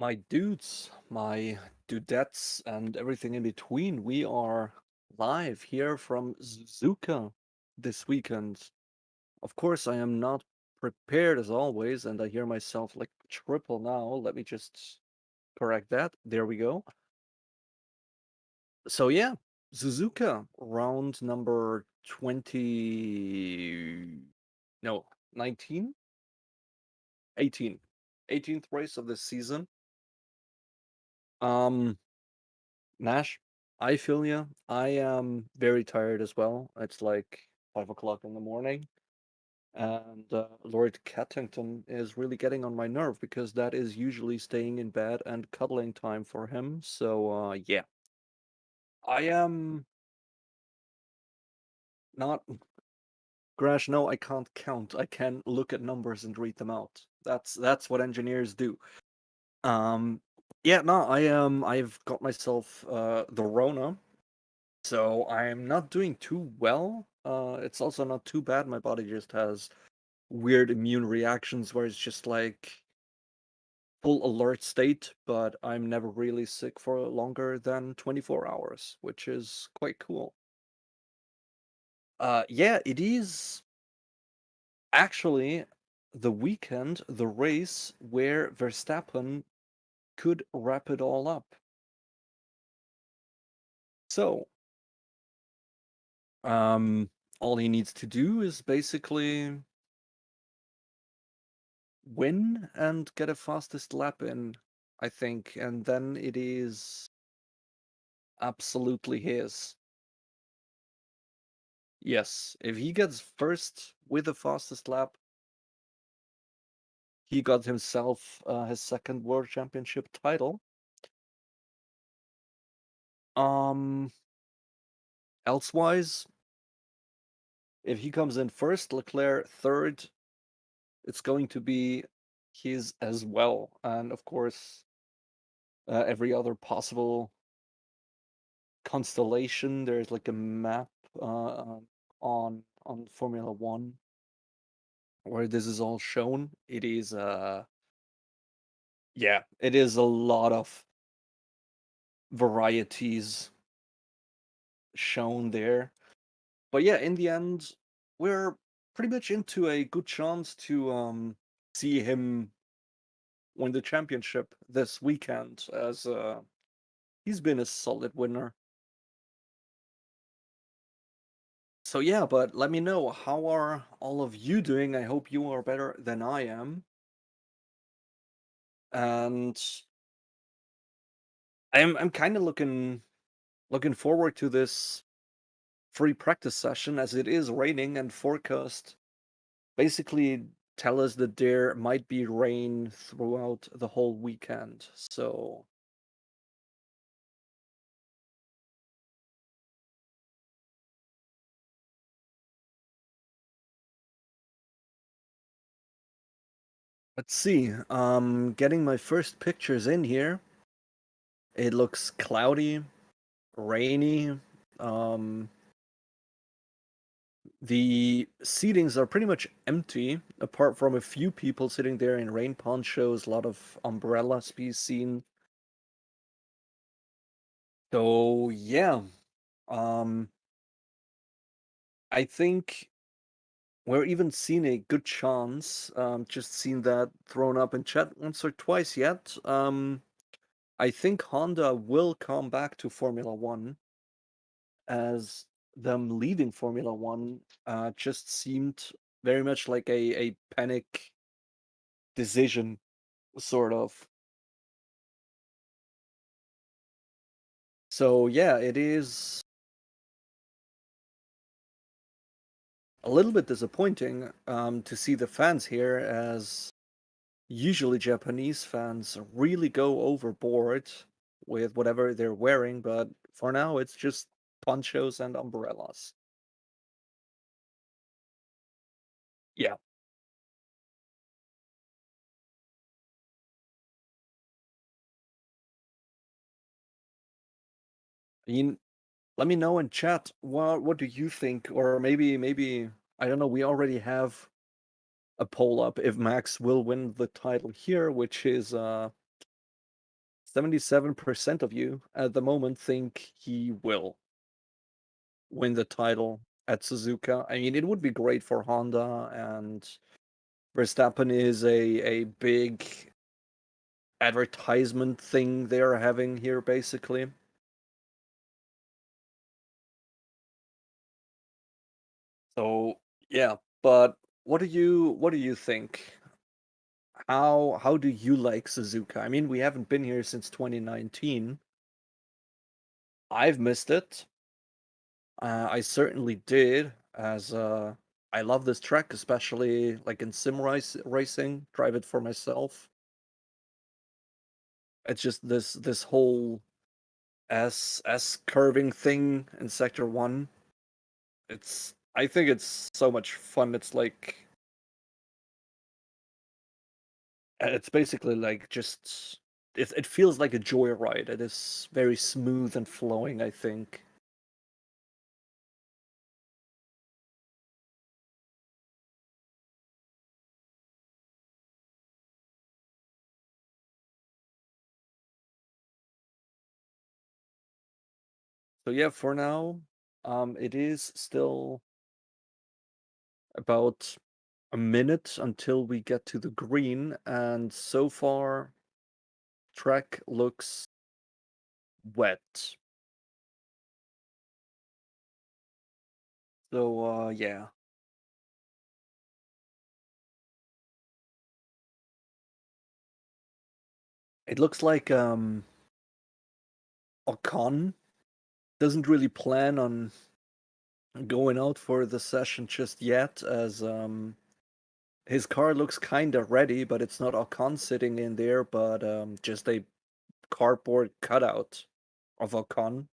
My dudes, my dudettes, and everything in between, we are live here from Suzuka this weekend. Of course, I am not prepared as always, and I hear myself like triple now. Let me just correct that. There we go. So, yeah, Suzuka, round number 20. No, 19? 18. 18th race of this season. Um, Nash, I feel ya. I am very tired as well. It's like 5 o'clock in the morning, and Lord Cattington is really getting on my nerve because that is usually staying in bed and cuddling time for him. So, yeah, I am not. Grash, no, I can't count. I can look at numbers and read them out. That's what engineers do. Um, yeah, no, I've got myself the Rona. So I'm not doing too well. It's also not too bad. My body just has weird immune reactions where it's just like full alert state, but I'm never really sick for longer than 24 hours, which is quite cool. Yeah, it is actually the weekend, the race where Verstappen could wrap it all up. So, um, all he needs to do is basically win and get a fastest lap in, I think, and then it is absolutely his. Yes, if he gets first with the fastest lap, he got himself his second World Championship title. Um, Elsewise, if he comes in first, Leclerc third, it's going to be his as well, and of course, every other possible constellation. There's like a map on Formula One where this is all shown. It is yeah, it is a lot of varieties shown there. But yeah, in the end, we're pretty much into a good chance to see him win the championship this weekend, as he's been a solid winner. So yeah, but let me know, how are all of you doing? I hope you are better than I am. And I'm kind of looking forward to this free practice session, as it is raining and forecast basically tell us that there might be rain throughout the whole weekend. So let's see. Getting my first pictures in here. It looks cloudy, rainy. Um, the seatings are pretty much empty, apart from a few people sitting there in rain ponchos. A lot of umbrellas be seen. So yeah, um, I think we're even seeing a good chance. Just seen that thrown up in chat once or twice yet. I think Honda will come back to Formula One, as them leaving Formula One just seemed very much like a panic decision, sort of. So yeah, it is a little bit disappointing to see the fans here, as usually Japanese fans really go overboard with whatever they're wearing, but for now it's just ponchos and umbrellas. Yeah. I mean, let me know in chat, what do you think? Or maybe I don't know, we already have a poll up if Max will win the title here, which is 77% of you at the moment think he will win the title at Suzuka. I mean, it would be great for Honda, and Verstappen is a big advertisement thing they're having here, basically. So yeah, but what do you think? How do you like Suzuka? I mean, we haven't been here since 2019. I've missed it. I certainly did, as I love this track, especially like in racing. Drive it for myself. It's just this whole S curving thing in Sector 1. I think it's so much fun. It's basically like just it feels like a joyride. It is very smooth and flowing, I think. So yeah, for now, it is still about a minute until we get to the green, and so far track looks wet. So yeah. It looks like Ocon doesn't really plan on going out for the session just yet, as his car looks kinda ready, but it's not Ocon sitting in there, but just a cardboard cutout of Ocon.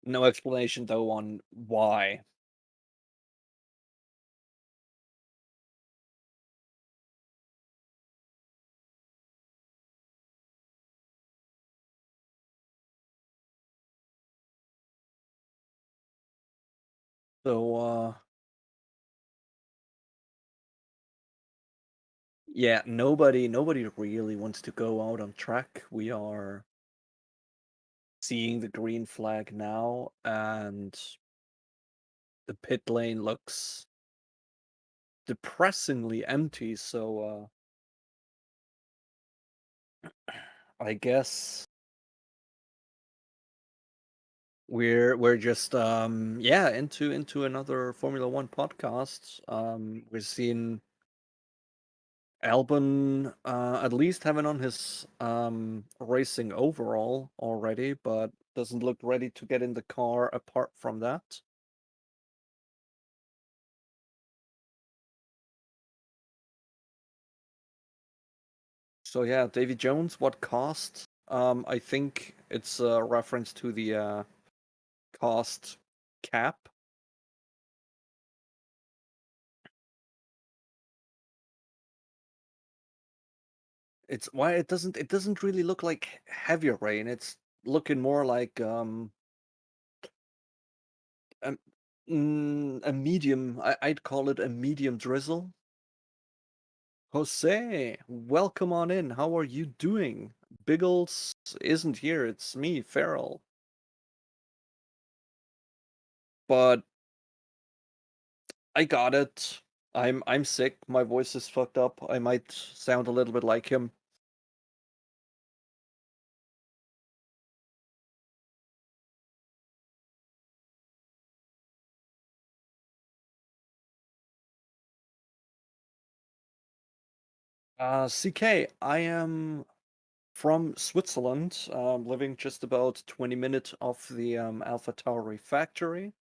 No explanation though on why. So yeah, nobody really wants to go out on track. We are seeing the green flag now, and the pit lane looks depressingly empty. So I guess we're just yeah, into another Formula One podcast. We're seeing Albon at least having on his racing overall already, but doesn't look ready to get in the car apart from that. So yeah, Davy Jones, what cost? I think it's a reference to the cost cap. It's why it doesn't really look like heavy rain. It's looking more like a, a medium. I'd call it a medium drizzle. Jose, welcome on in. How are you doing? Biggles isn't here. It's me, Farrell. But I got it. I'm sick. My voice is fucked up. I might sound a little bit like him. CK, I am from Switzerland, living just about 20 minutes off the Alpha Tauri factory.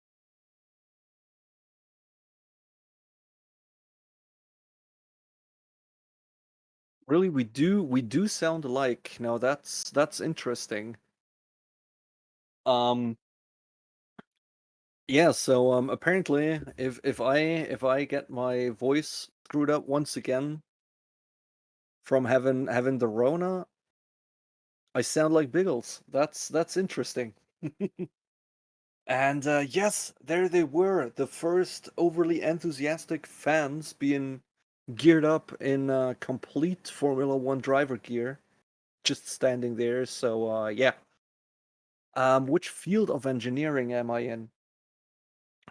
Really, we do sound alike. Now that's interesting. Um, yeah, so apparently if I get my voice screwed up once again from having the Rona, I sound like Biggles. That's interesting. And yes, there they were, the first overly enthusiastic fans being geared up in complete Formula One driver gear just standing there. So yeah. Which field of engineering am I in?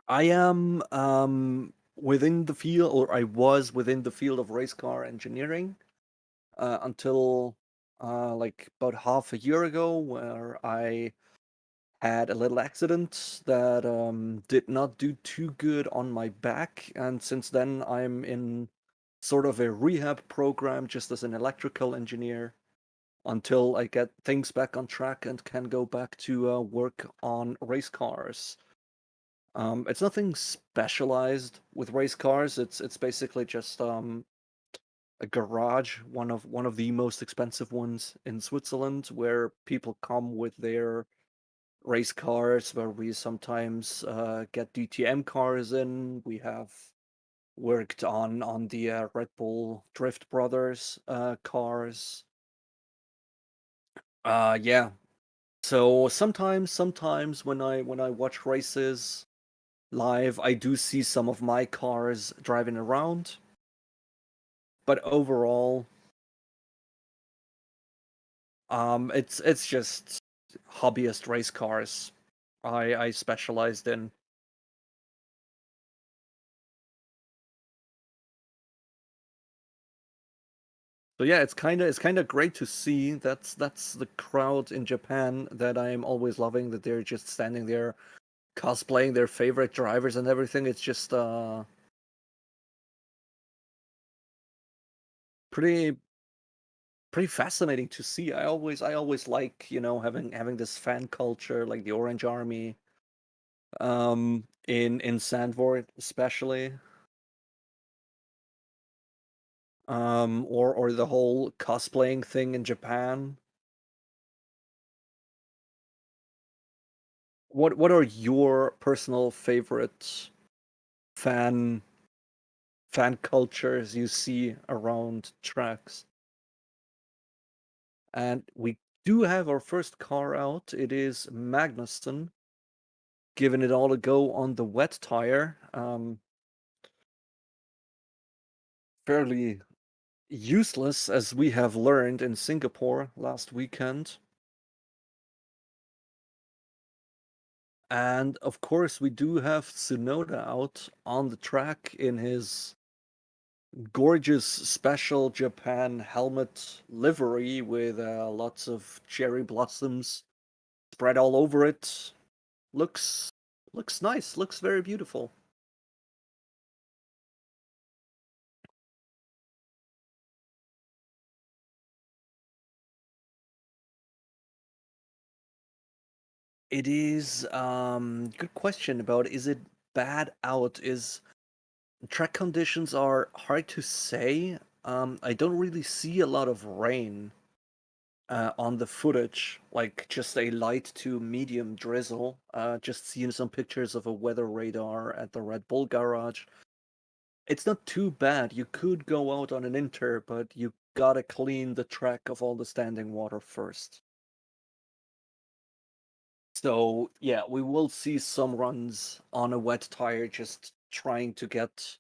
I am within the field, or I was within the field of race car engineering until like about half a year ago, where I had a little accident that did not do too good on my back, and since then I'm in sort of a rehab program just as an electrical engineer until I get things back on track and can go back to work on race cars. It's nothing specialized with race cars. It's basically just a garage, one of the most expensive ones in Switzerland, where people come with their race cars, where we sometimes get DTM cars in. We have worked on the Red Bull Drift Brothers cars. Yeah. So sometimes when I watch races live, I do see some of my cars driving around. But overall, it's just hobbyist race cars I specialized in. So yeah, it's kind of great to see. That's the crowd in Japan that I am always loving. That they're just standing there cosplaying their favorite drivers and everything. It's just pretty pretty fascinating to see. I always like having this fan culture like the Orange Army in Sandvort especially, or the whole cosplaying thing in Japan. What are your personal favorite fan fan cultures you see around tracks? And we do have our first car out. It is Magnussen, giving it all a go on the wet tire. Fairly useless, as we have learned in Singapore last weekend. And of course, we do have Tsunoda out on the track in his gorgeous special Japan helmet livery with lots of cherry blossoms spread all over it. Looks looks nice. Looks very beautiful. It is good question about is it bad out? Is track conditions are hard to say. I don't really see a lot of rain on the footage, like just a light to medium drizzle. Just seeing some pictures of a weather radar at the Red Bull garage. It's not too bad. You could go out on an inter, but you gotta clean the track of all the standing water first. So yeah, we will see some runs on a wet tire just trying to get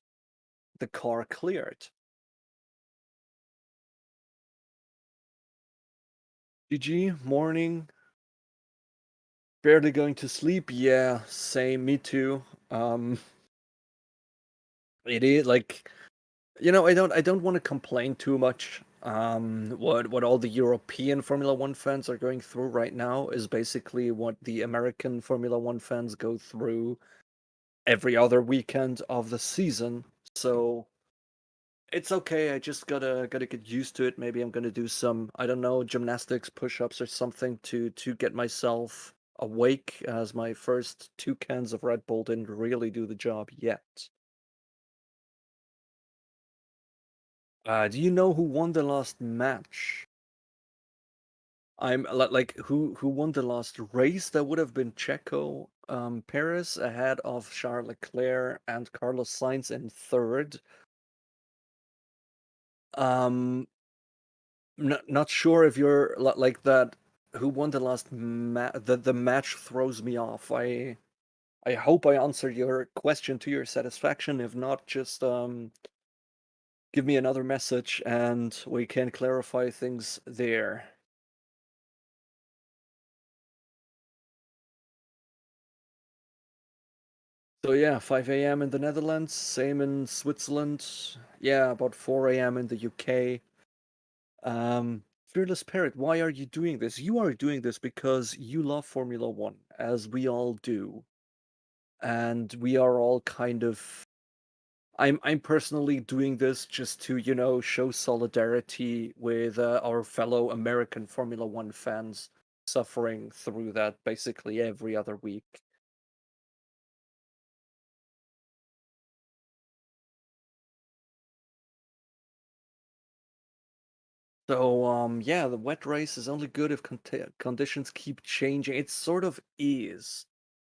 the car cleared. GG, morning, barely going to sleep. Yeah, same, me too. It is like I don't want to complain too much. What all the European Formula One fans are going through right now is basically what the American Formula One fans go through every other weekend of the season. So it's okay. I just gotta get used to it. Maybe I'm gonna do some, I don't know, gymnastics, push-ups or something to get myself awake, as my first two cans of Red Bull didn't really do the job yet. Do you know who won the last match? I'm like who won the last race? That would have been Checo Perez ahead of Charles Leclerc and Carlos Sainz in third. Um, not sure if you're like that. Who won the last the match throws me off. I hope I answered your question to your satisfaction. If not, just give me another message and we can clarify things there. So yeah, 5 a.m. in the Netherlands, same in Switzerland. Yeah, about 4 a.m. in the UK. Fearless Parrot, why are you doing this? You are doing this because you love Formula One, as we all do. And we are all kind of I'm personally doing this just to, show solidarity with our fellow American Formula One fans suffering through that basically every other week. So, yeah, the wet race is only good if conditions keep changing. It sort of is.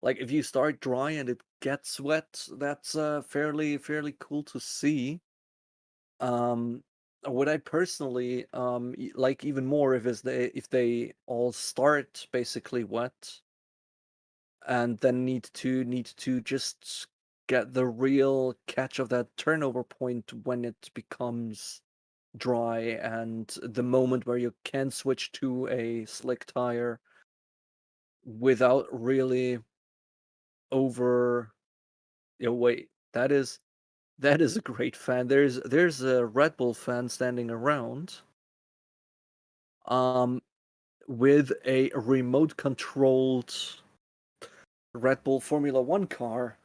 Like if you start dry and it gets wet, that's fairly cool to see. Um, what I personally like even more if they all start basically wet and then need to just get the real catch of that turnover point when it becomes dry and the moment where you can switch to a slick tire without really over. Wait, that is a great fan. There's a Red Bull fan standing around um with a remote controlled Red Bull Formula One car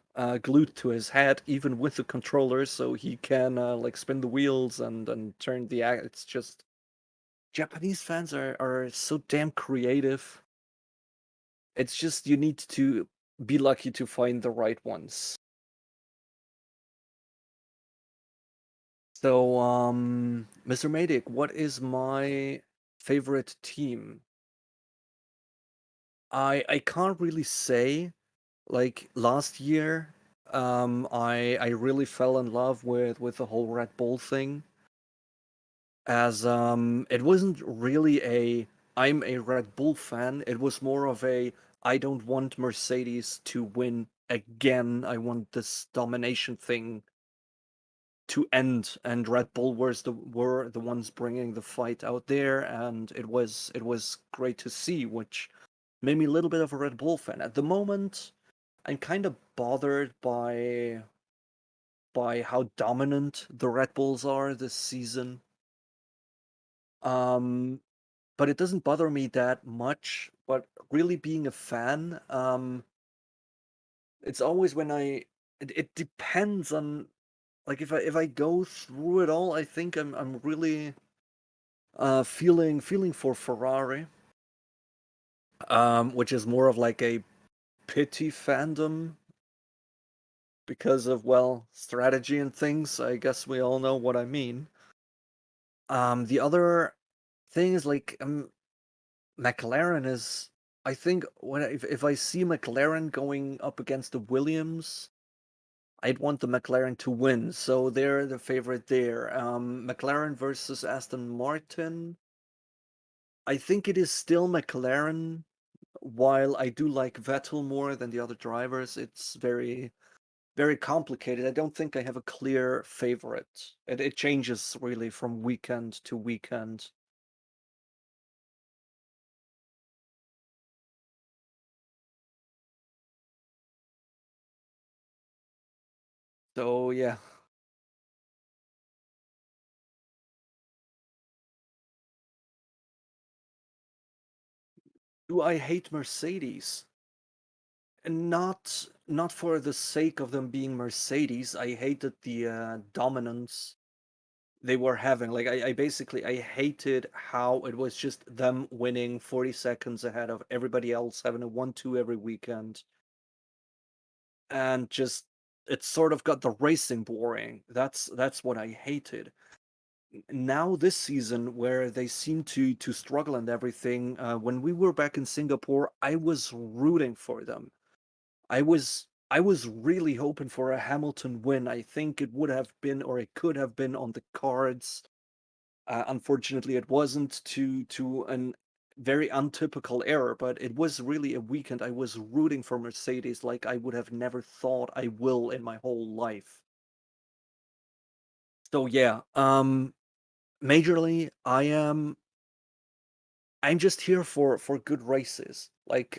glued to his head, even with the controller, so he can like spin the wheels and turn the act. It's just Japanese fans are so damn creative. It's just you need to be lucky to find the right ones. So, Mr. Madic, what is my favorite team? I can't really say. Like last year, I really fell in love with the whole Red Bull thing, as it wasn't really a I'm a Red Bull fan. It was more of a I don't want Mercedes to win again. I want this domination thing to end, and Red Bull were the ones bringing the fight out there, and it was great to see, which made me a little bit of a Red Bull fan. At the moment, I'm kind of bothered by how dominant the Red Bulls are this season. Um, but it doesn't bother me that much. But really being a fan, it's always when it depends on, like, if I go through it all, I think I'm really feeling for Ferrari, which is more of like a pity fandom because of, well, strategy and things. I guess we all know what I mean. The other thing is like McLaren is. I think if I see McLaren going up against the Williams, I'd want the McLaren to win. So they're the favorite there. McLaren versus Aston Martin. I think it is still McLaren. While I do like Vettel more than the other drivers, it's very complicated. I don't think I have a clear favorite. It changes really from weekend to weekend. So yeah, do I hate Mercedes? And not for the sake of them being Mercedes. I hated the dominance they were having. Like I basically I hated how it was just them winning 40 seconds ahead of everybody else, having a 1-2 every weekend, and just it sort of got the racing boring. That's what I hated. Now this season, where they seem to struggle and everything, when we were back in Singapore, I was rooting for them. I was really hoping for a Hamilton win. I think it would have been, or it could have been, on the cards. Unfortunately, it wasn't, to an very untypical error, but it was really a weekend I was rooting for Mercedes like I would have never thought I will in my whole life. So yeah, majorly I'm just here for good races. Like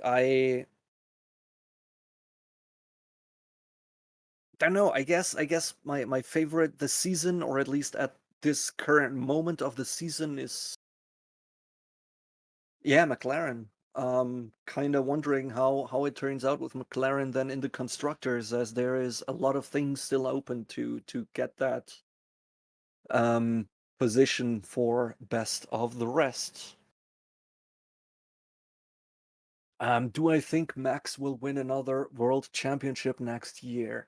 don't know. I guess my favorite this season, or at least at this current moment of the season, is yeah, McLaren. Kind of wondering how it turns out with McLaren then in the constructors, as there is a lot of things still open to get that um position for best of the rest. Do I think Max will win another world championship next year?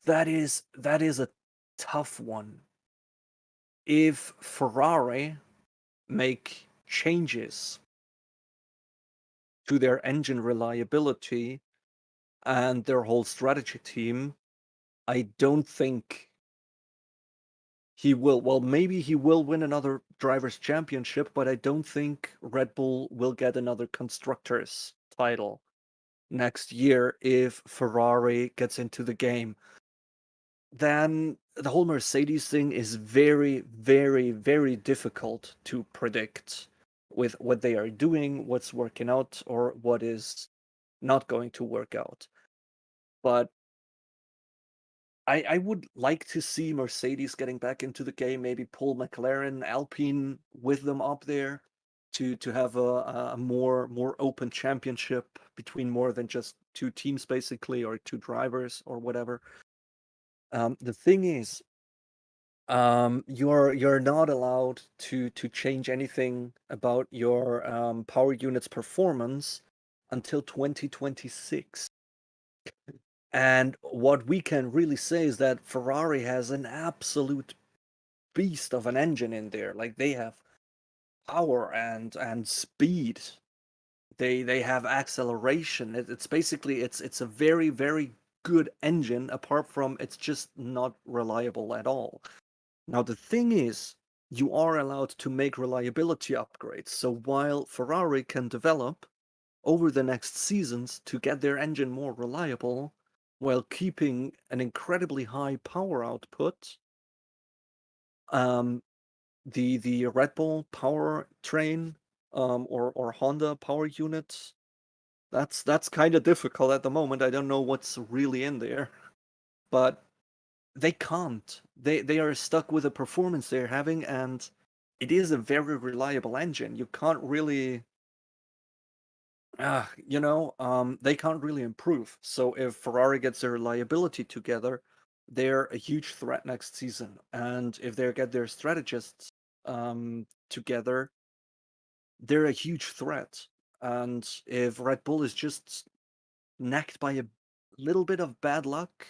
That is a tough one. If Ferrari make changes to their engine reliability and their whole strategy team, I don't think he will. Well, maybe he will win another drivers' championship, but I don't think Red Bull will get another constructors title next year if Ferrari gets into the game. Then the whole Mercedes thing is very, very, very difficult to predict with what they are doing, what's working out, or what is not going to work out. But I would like to see Mercedes getting back into the game, maybe pull McLaren, Alpine with them up there to have a more open championship between more than just two teams basically, or two drivers or whatever. The thing is, you're not allowed to change anything about your power unit's performance until 2026. And what we can really say is that Ferrari has an absolute beast of an engine in there. Like they have power and speed. They have acceleration. It's basically it's a very, very good engine, apart from it's just not reliable at all. Now the thing is, you are allowed to make reliability upgrades. So while Ferrari can develop over the next seasons to get their engine more reliable while keeping an incredibly high power output, um, the Red Bull power train, or Honda power unit, that's kind of difficult at the moment. I don't know what's really in there, but they can't. They are stuck with the performance they're having, and it is a very reliable engine. You can't really they can't really improve. So if Ferrari gets their reliability together, they're a huge threat next season. And if they get their strategists together, they're a huge threat. And if Red Bull is just nacked by a little bit of bad luck,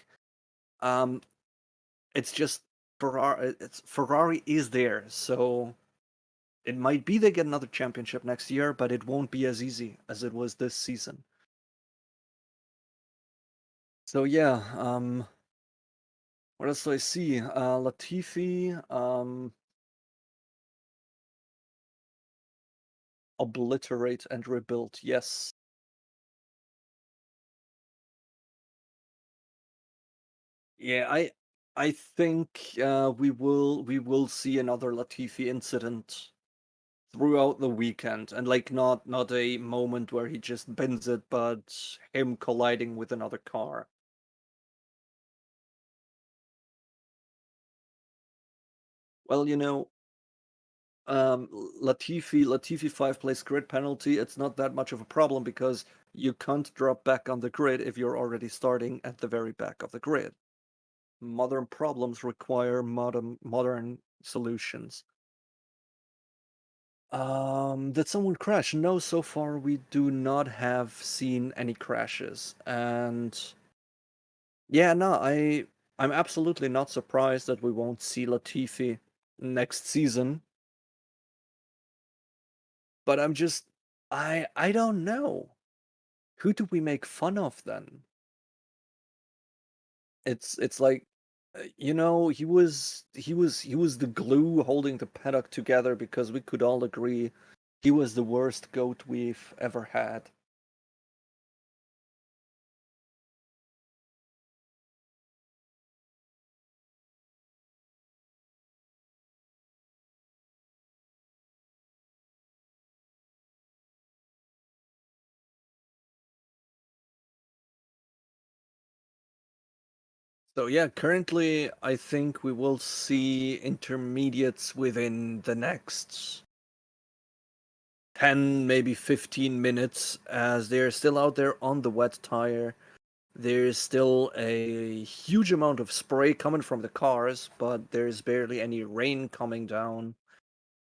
um, it's just Ferrari is there. So it might be they get another championship next year, but it won't be as easy as it was this season. So yeah, what else do I see? Latifi, obliterate and rebuild. Yes. Yeah, I think we will see another Latifi incident throughout the weekend, and like not a moment where he just bends it, but him colliding with another car. Well, Latifi five-place grid penalty, it's not that much of a problem because you can't drop back on the grid if you're already starting at the very back of the grid. Modern problems require modern solutions. Did someone crash? No, so far we do not have seen any crashes. And yeah, no, I'm absolutely not surprised that we won't see Latifi next season. But I don't know. Who do we make fun of then? It's like he was the glue holding the paddock together because we could all agree he was the worst goat we've ever had. So yeah, currently I think we will see intermediates within the next 10, maybe 15 minutes, as they're still out there on the wet tire. There's still a huge amount of spray coming from the cars, but there's barely any rain coming down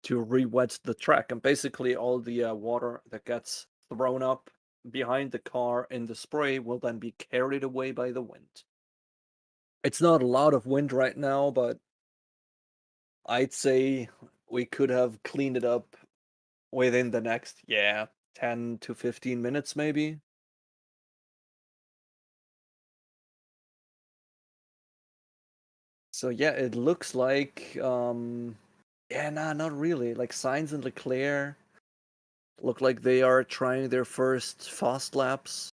to re-wet the track. And basically all the water that gets thrown up behind the car in the spray will then be carried away by the wind. It's not a lot of wind right now, but I'd say we could have cleaned it up within the next, 10 to 15 minutes maybe. So yeah, it looks like yeah, nah, not really. Like Sainz and Leclerc look like they are trying their first fast laps.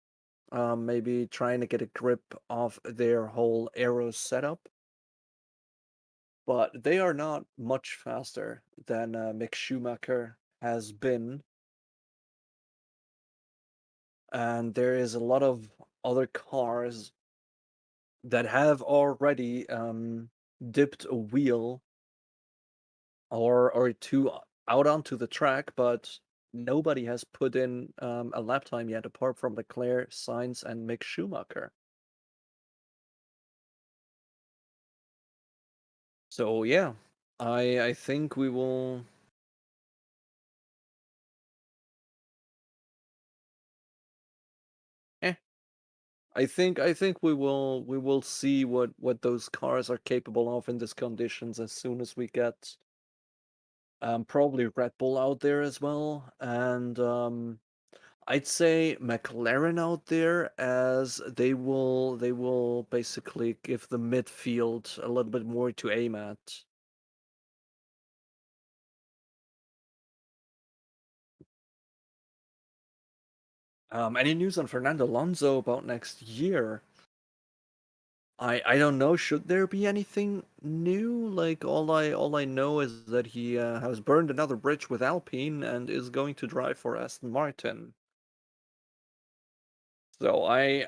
Maybe trying to get a grip of their whole aero setup. But they are not much faster than Mick Schumacher has been. And there is a lot of other cars that have already dipped a wheel or two out onto the track, but nobody has put in a lap time yet, apart from Leclerc, Sainz, and Mick Schumacher. So yeah, I think we will. Eh, I think we will see what those cars are capable of in these conditions as soon as we get probably Red Bull out there as well, and I'd say McLaren out there, as they will basically give the midfield a little bit more to aim at. Any news on Fernando Alonso about next year? I don't know. Should there be anything new? Like all I know is that he has burned another bridge with Alpine and is going to drive for Aston Martin. So I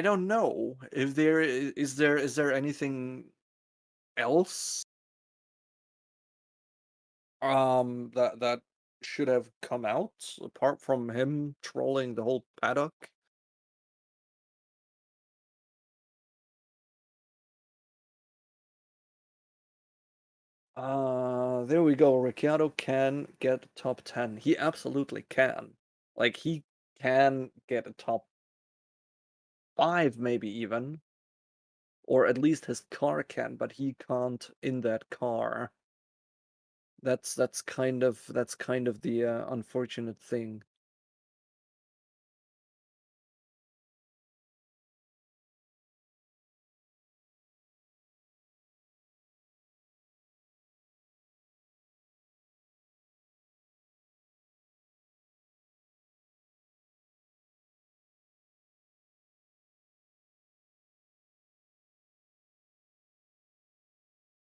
don't know if is there anything else that should have come out apart from him trolling the whole paddock. There we go. Ricciardo can get top 10. He absolutely can. Like he can get a top 5 maybe even, or at least his car can, but he can't in that car. That's kind of the unfortunate thing.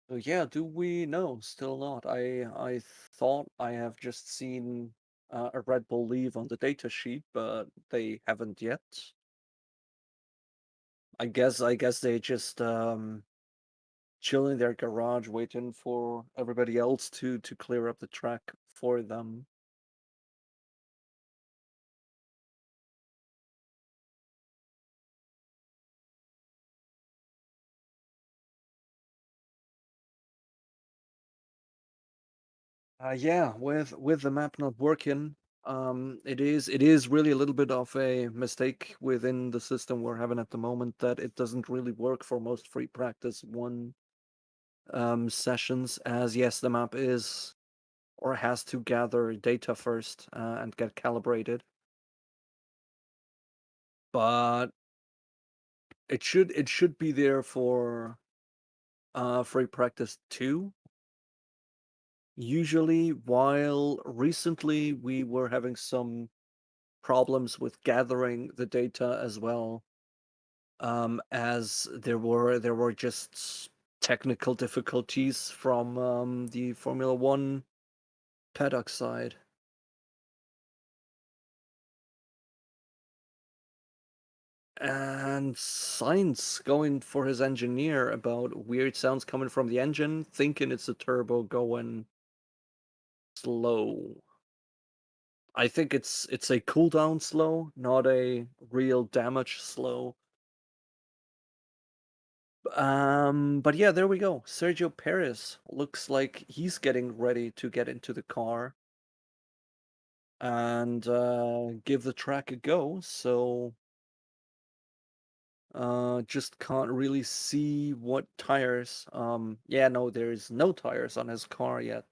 So yeah, do we know? Still not. I thought I have just seen a Red Bull leave on the data sheet, but they haven't yet. I guess they just chill in their garage waiting for everybody else to clear up the track for them. Yeah, with the map not working, it is really a little bit of a mistake within the system we're having at the moment, that it doesn't really work for most free practice one sessions, as yes, the map is or has to gather data first and get calibrated, but it should be there for free practice 2 usually, while recently we were having some problems with gathering the data as well, as there were just technical difficulties from the Formula One paddock side. And Sainz going for his engineer about weird sounds coming from the engine, thinking it's the turbo going slow. I think it's a cooldown slow, not a real damage slow. But yeah, there we go. Sergio Perez looks like he's getting ready to get into the car and give the track a go. So just can't really see what tires. Yeah, no, there's no tires on his car yet.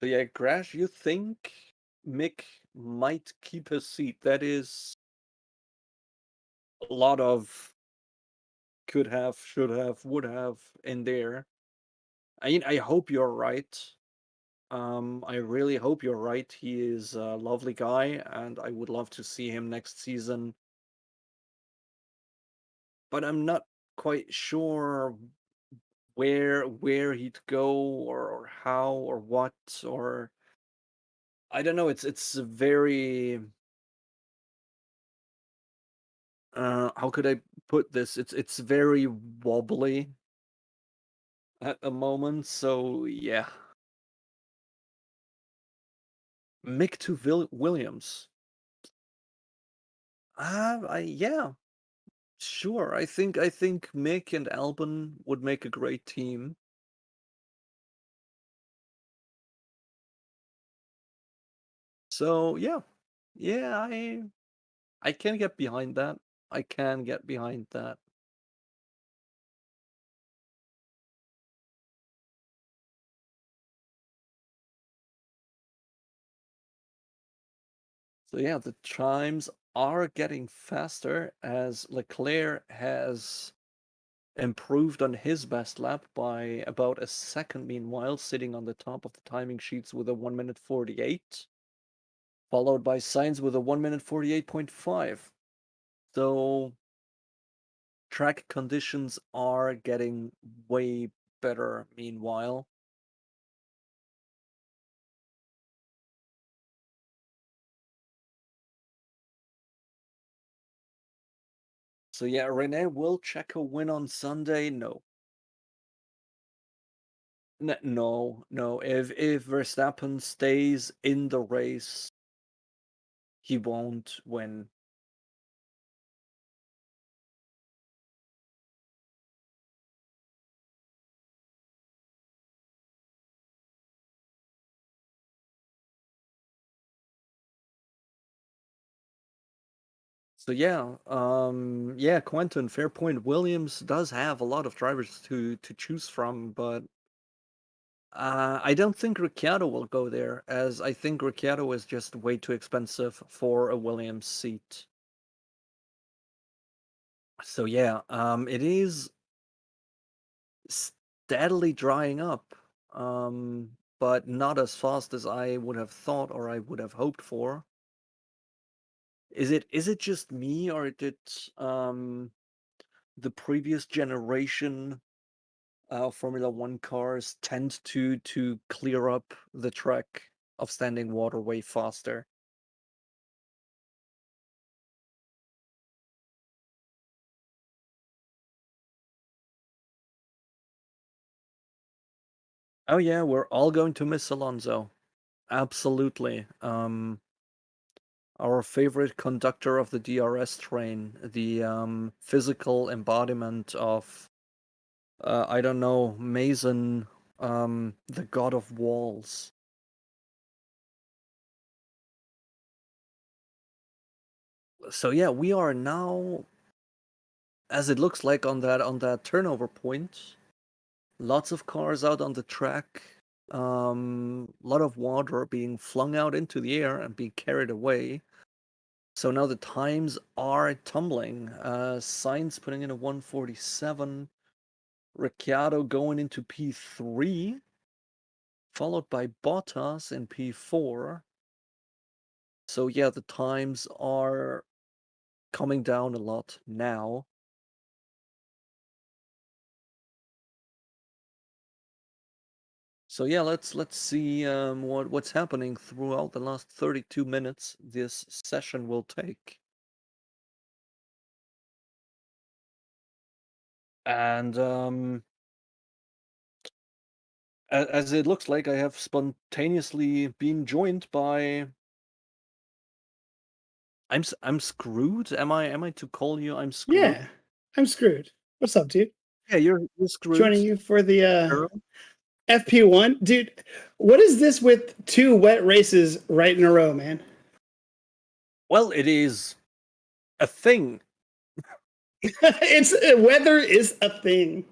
So yeah, Crash, you think Mick might keep his seat? That is a lot of could have, should have, would have in there. I mean, I hope you're right. I really hope you're right. He is a lovely guy, and I would love to see him next season. But I'm not quite sure where he'd go or how or what or I don't know. It's very how could I put this? It's very wobbly at the moment. So yeah, Mick to Williams. Yeah, sure. I think Mick and Albon would make a great team. So yeah, yeah, I can get behind that. I can get behind that. So yeah, the chimes are getting faster as Leclerc has improved on his best lap by about a second, meanwhile, sitting on the top of the timing sheets with a 1 minute 48, followed by Sainz with a 1 minute 48.5. So track conditions are getting way better meanwhile. So yeah, Rene will check a win on Sunday. No. No, no. If Verstappen stays in the race, he won't win. So yeah, Quentin, fair point. Williams does have a lot of drivers to choose from, but I don't think Ricciardo will go there, as I think Ricciardo is just way too expensive for a Williams seat. So yeah, it is steadily drying up, but not as fast as I would have thought or I would have hoped for. Is it just me or did the previous generation Formula One cars tend to clear up the track of standing water way faster? Oh yeah, we're all going to miss Alonso. Absolutely. Our favorite conductor of the DRS train, the physical embodiment of I don't know, Mason, the god of walls. So yeah, we are now, as it looks like on that turnover point, lots of cars out on the track, a lot of water being flung out into the air and being carried away. So now the times are tumbling. Sainz putting in a 147, Ricciardo going into P3, followed by Bottas in P4. So yeah, the times are coming down a lot now. So yeah, let's see what's happening throughout the last 32 minutes this session will take. And as it looks like, I have spontaneously been joined by. I'm screwed. Am I to call you? I'm screwed. Yeah, I'm screwed. What's up, dude? Yeah, you're screwed. Joining you for the Girl. FP1, dude. What is this with 2 wet races right in a row, man? Well, it is a thing. It's weather is a thing,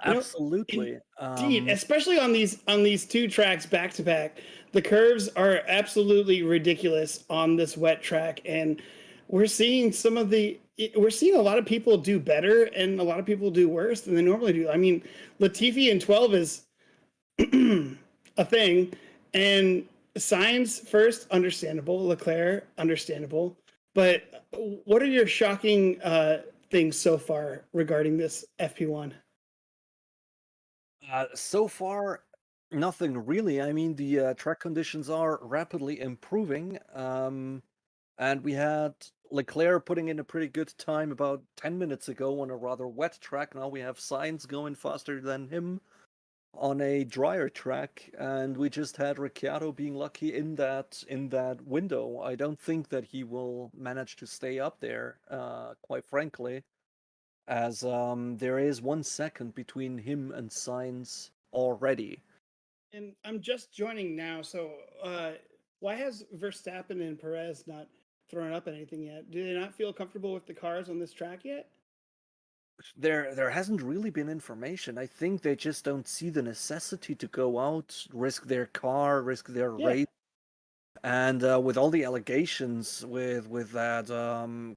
you know. Absolutely. Indeed, especially on these 2 tracks back to back, the curves are absolutely ridiculous on this wet track, and we're seeing we're seeing a lot of people do better and a lot of people do worse than they normally do. I mean, Latifi in 12 is a thing. And Sainz first, understandable. Leclerc, understandable. But what are your shocking things so far regarding this FP1? So far, nothing really. I mean, the track conditions are rapidly improving. And we had Leclerc putting in a pretty good time about 10 minutes ago on a rather wet track. Now we have Sainz going faster than him on a drier track, and we just had Ricciardo being lucky in that window. I don't think that he will manage to stay up there, quite frankly, as there is 1 second between him and Sainz already. And I'm just joining now, so why has Verstappen and Perez not thrown up anything yet? Do they not feel comfortable with the cars on this track yet? There hasn't really been information. I think they just don't see the necessity to go out, risk their car, risk their Yeah. race. And with all the allegations with that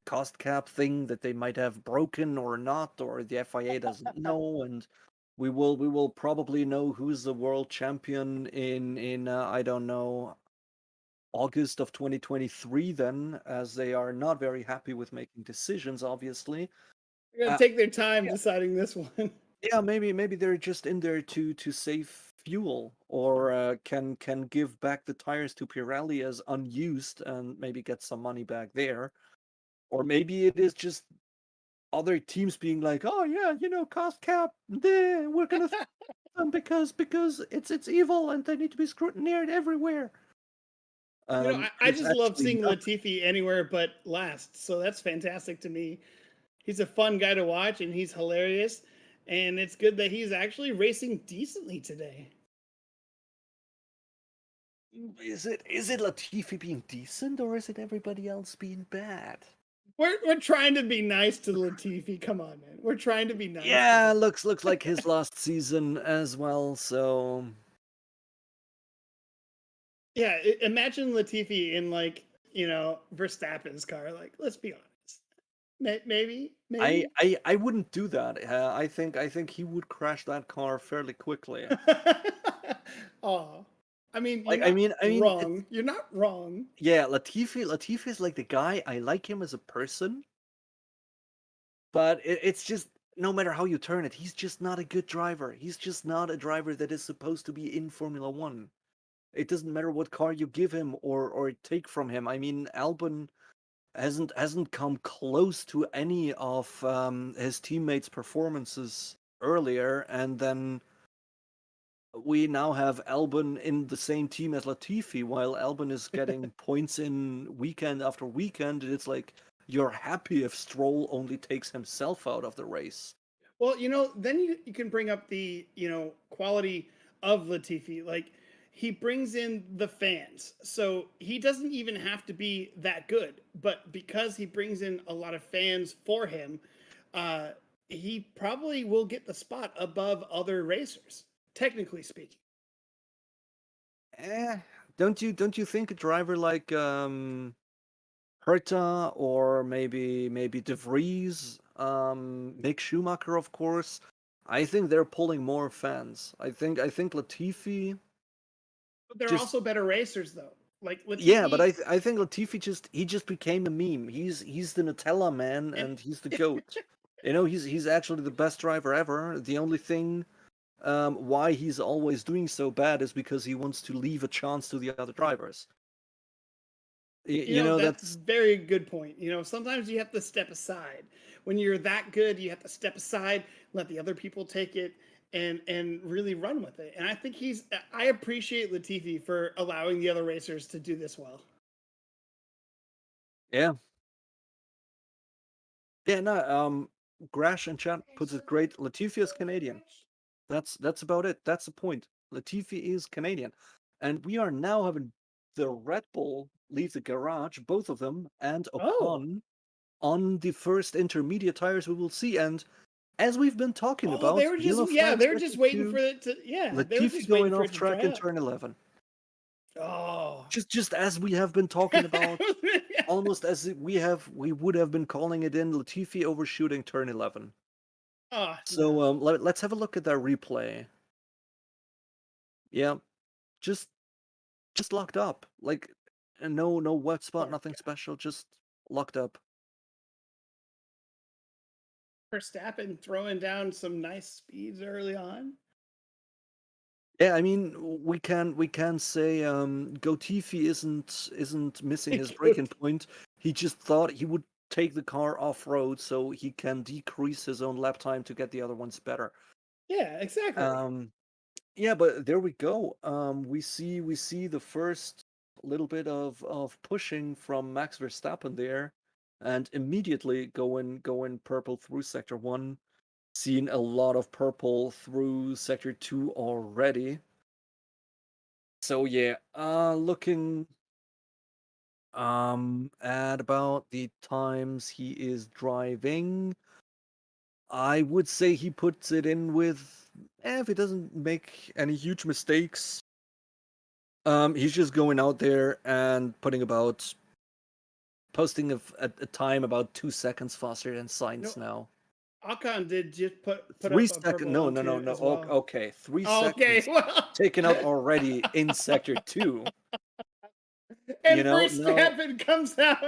cost cap thing that they might have broken or not, or the FIA doesn't know, and we will probably know who's the world champion in I don't know, August of 2023 then, as they are not very happy with making decisions, obviously. They're gonna Uh, take their time yeah, deciding this one. yeah, maybe they're just in there to save fuel, or can give back the tires to Pirelli as unused and maybe get some money back there. Or maybe it is just other teams being like, "Oh yeah, cost cap, we're gonna them because it's evil and they need to be scrutinized everywhere." I It's just love actually seeing not. Latifi anywhere but last. So that's fantastic to me. He's a fun guy to watch and he's hilarious. And it's good that he's actually racing decently today. Is it Latifi being decent, or is it everybody else being bad? We're trying to be nice to Latifi. Come on, man. We're trying to be nice to Yeah, him. looks like his last season as well. So Yeah, imagine Latifi in Verstappen's car. Like, let's be honest. I Maybe. I I wouldn't do that. I think he would crash that car fairly quickly. Oh, I mean, you're Like I not mean I mean it's wrong. You're not wrong. yeah, Latifi is like the guy. I like him as a person, but it's just no matter how you turn it, he's just not a good driver. He's just not a driver that is supposed to be in Formula One. It doesn't matter what car you give him or take from him. I mean, Albon hasn't come close to any of his teammates' performances earlier, and then we now have Albon in the same team as Latifi, while Albon is getting points in weekend after weekend. It's like you're happy if Stroll only takes himself out of the race. Well, then you can bring up the, quality of Latifi. Like, he brings in the fans. So he doesn't even have to be that good. But because he brings in a lot of fans for him, uh, he probably will get the spot above other racers, technically speaking. Eh, don't you think a driver like Herta, or maybe De Vries, Mick Schumacher, of course. I think they're pulling more fans. I think Latifi But they're just also better racers, though. Like yeah, but Latifi, I think Latifi just became a meme. He's the Nutella man, and and he's the goat. He's actually the best driver ever. The only thing why he's always doing so bad is because he wants to leave a chance to the other drivers. You You know, know, that's that's very good point. You know, sometimes you have to step aside. When you're that good, you have to step aside, let the other people take it and really run with it. And I think I appreciate Latifi for allowing the other racers to do this well. yeah. Yeah, no, Grash and chat puts it great. Latifi is Canadian. That's about it. That's the point. Latifi is Canadian. And we are now having the Red Bull leave the garage, both of them, and Oh, Ocon on the first intermediate tires we will see. And as we've been talking oh, about, yellow flag they were just sector waiting 2, for it to they were Latifi just waiting going for off it to track dry in up. turn 11. Oh, Just as we have been talking about, almost as we would have been calling it in Latifi overshooting turn 11. oh So no. let's have a look at that replay. Yeah, just locked up. Like no wet spot, Poor nothing guy. special, just locked up. Verstappen throwing down some nice speeds early on. Yeah, I mean we can say Gotifi isn't missing his breaking point. He just thought he would take the car off road so he can decrease his own lap time to get the other ones better. Yeah, exactly. Um Yeah, but there we go. We see the first little bit of pushing from Max Verstappen there, and immediately going purple through sector 1. Seeing a lot of purple through sector 2 already. So yeah, looking at about the times he is driving, I would say he puts it in with, if he doesn't make any huge mistakes. He's just going out there and posting a time about 2 seconds faster than Sainz No, now. Ocon did just put Three up a second, purple no, one no, no, too no. as well. Okay, three Oh, okay, seconds well, taken out already in sector 2. You and know, now, Verstappen comes out.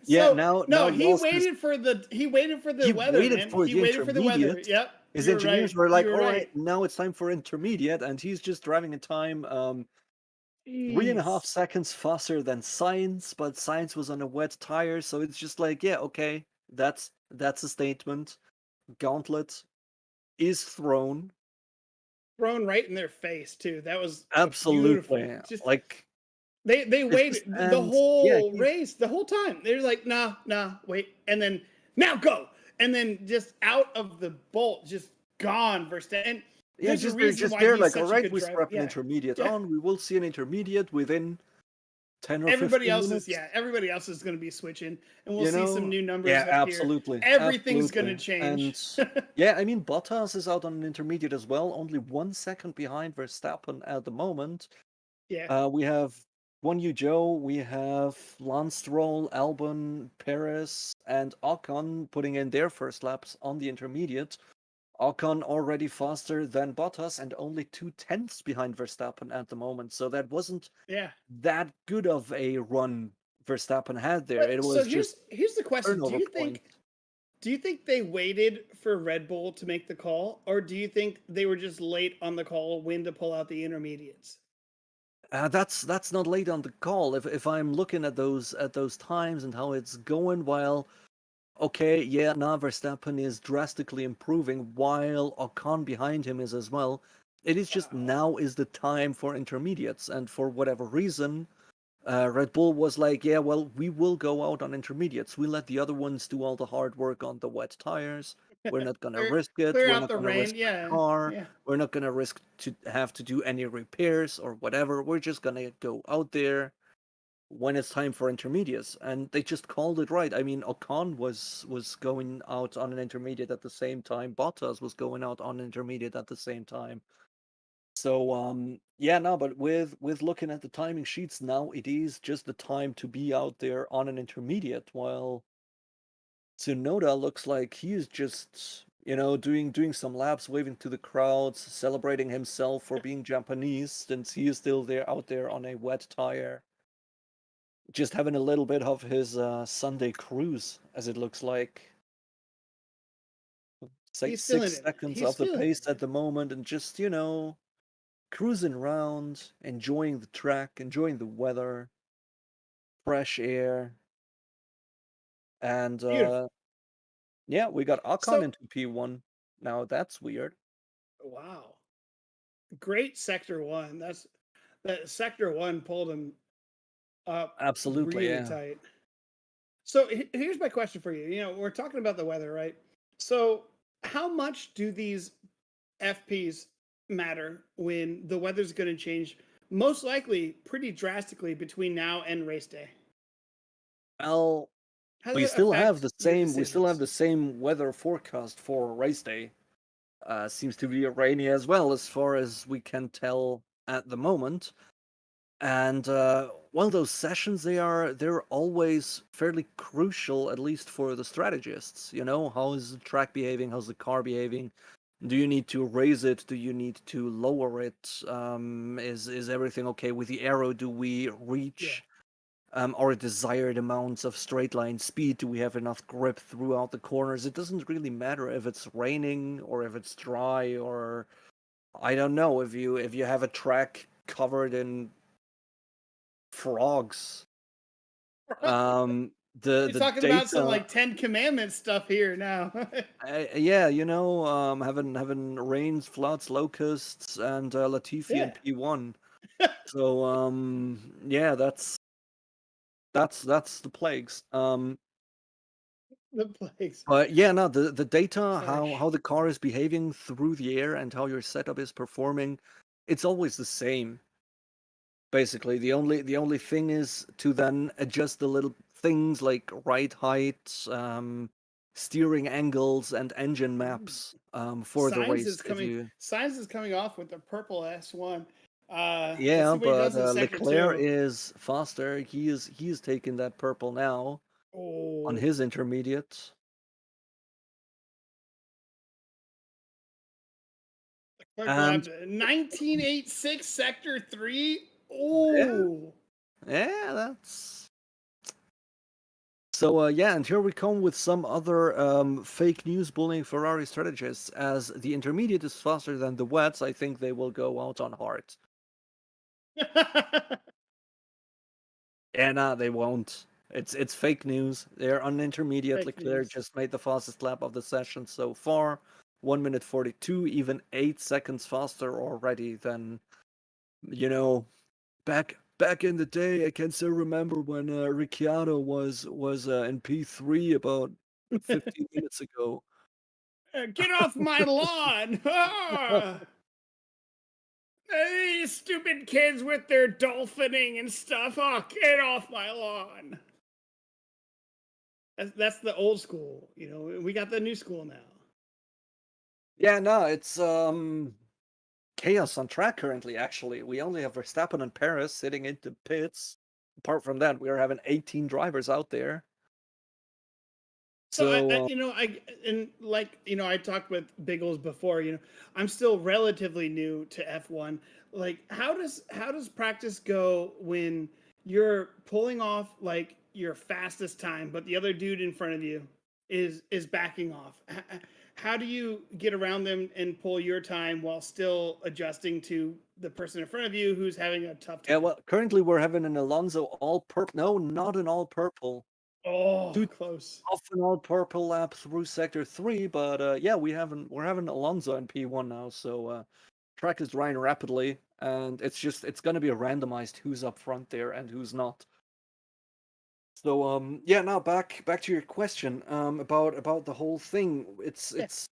yeah, So now no, Lawson's he waited for the he weather, waited man. for He the waited for the weather. intermediate. Yep, His you're right. engineers were like, You're "All right, right. now it's time for intermediate," and he's just driving in time 3.5 Jeez. seconds faster than Science, but Science was on a wet tire, so it's just like, yeah, okay, that's a statement. Gauntlet is thrown. Thrown right in their face too. That was a beautiful. Absolutely. Just Like they it's just, waited the and yeah, whole he's race, the whole time. They're like, nah, nah, wait, and then now go, and then just out of the bolt, just gone. Verstappen. And yeah, there's a just they're reason just why there he's like, all such a right, good we driver. scrap an Yeah, intermediate yeah. on. We will see an intermediate within 10 or Everybody 15 else is minutes. everybody else is going to be switching, and we'll You see some know? new numbers Yeah, appear. absolutely. Everything's going to Absolutely. change. And yeah, I mean, Bottas is out on an intermediate as well, only 1 second behind Verstappen at the moment. Yeah. We have Guan Yu Zhou, we have Lance Stroll, Albon, Perez, and Ocon putting in their first laps on the intermediate. Ocon already faster than Bottas and only 2/10 behind Verstappen at the moment. So that wasn't Yeah. that good of a run Verstappen had there. It But so was just here's the question: turnover point. Do you think they waited for Red Bull to make the call, or do you think they were just late on the call when to pull out the intermediates? That's not late on the call. If I'm looking at those times and how it's going, while okay, yeah, now Verstappen is drastically improving, while Ocon behind him is as well. It is just Wow. now is the time for intermediates, and for whatever reason, Red Bull was like, yeah, well, we will go out on intermediates. We let the other ones do all the hard work on the wet tires. We're not gonna risk it. Clear We're out not the gonna rain. risk the Yeah. car. Yeah. We're not gonna risk to have to do any repairs or whatever. We're just gonna go out there when it's time for intermediates. And they just called it right. I mean, Ocon was going out on an intermediate at the same time. Bottas was going out on an intermediate at the same time. So yeah, no, but with looking at the timing sheets now, it is just the time to be out there on an intermediate, while Tsunoda looks like he's just, doing some laps, waving to the crowds, celebrating himself for being Japanese, since he is still there out there on a wet tire, just having a little bit of his Sunday cruise, as it looks like. say He's feeling 6 it. seconds He's of the feeling pace it. at the moment and just, cruising around, enjoying the track, enjoying the weather, fresh air, and Beautiful. yeah, we got Ocon So, into P1. Now that's weird. wow. Great sector one. That sector one pulled him up Absolutely, really yeah. tight. So here's my question for you. We're talking about the weather, right? So how much do these FPs matter when the weather's going to change? Most likely, pretty drastically between now and race day. Well, How does we it still have affect the your same we still have decisions? the same weather forecast for race day. Seems to be rainy as well, as far as we can tell at the moment. And well, those sessions they're always fairly crucial, at least for the strategists. How is the track behaving? How's the car behaving? Do you need to raise it? Do you need to lower it? Is everything okay with the aero? Do we Yeah. reach our desired amounts of straight line speed? Do we have enough grip throughout the corners? It doesn't really matter if it's raining or if it's dry, or I don't know, if you have a track covered in frogs. The You're talking about some data, like Ten Commandments stuff here now. yeah, having rains, floods, locusts, and Latifi and Yeah, P1. So yeah, that's the plagues. the place. But yeah, no, the data, Harsh. how the car is behaving through the air and how your setup is performing, it's always the same. Basically, the only thing is to then adjust the little things like ride height, steering angles, and engine Ooh. maps for the race. If you Signs is coming off with the purple S1. Let's Yeah, see what he but does in sector Leclerc two. is faster. He is taking that purple now on Oh, his intermediate. Leclerc And lap 1986 sector three. yeah, Oh, yeah, that's so. Yeah, and here we come with some other fake news bullying Ferrari strategists. As the intermediate is faster than the wets, I think they will go out on hard. And they won't. It's fake news. They're on intermediate. fake Leclerc news. just made the fastest lap of the session so far. 1 minute 42, even 8 seconds faster already than back in the day. I can still remember when Ricciardo was in P3 about 15 minutes ago. Get off my lawn! Ah! These stupid kids with their dolphining and stuff. Oh, get off my lawn! That's the old school. We got the new school now. Yeah, no, it's chaos on track currently. Actually, we only have Verstappen and Paris sitting in the pits. Apart from that, we are having 18 drivers out there. So I So I and like I talked with Biggles before. I'm still relatively new to F1. Like, how does practice go when you're pulling off like your fastest time, but the other dude in front of you is backing off? How do you get around them and pull your time while still adjusting to the person in front of you who's having a tough yeah, time? well, currently we're having an Alonso all purple. No, not an all purple. Oh, Two close. off an all purple lap through sector 3, but yeah, we're having Alonso in P1 now, so track is drying rapidly, and it's gonna be randomized who's up front there and who's not. So yeah, now back to your question about the whole thing. Yeah. It's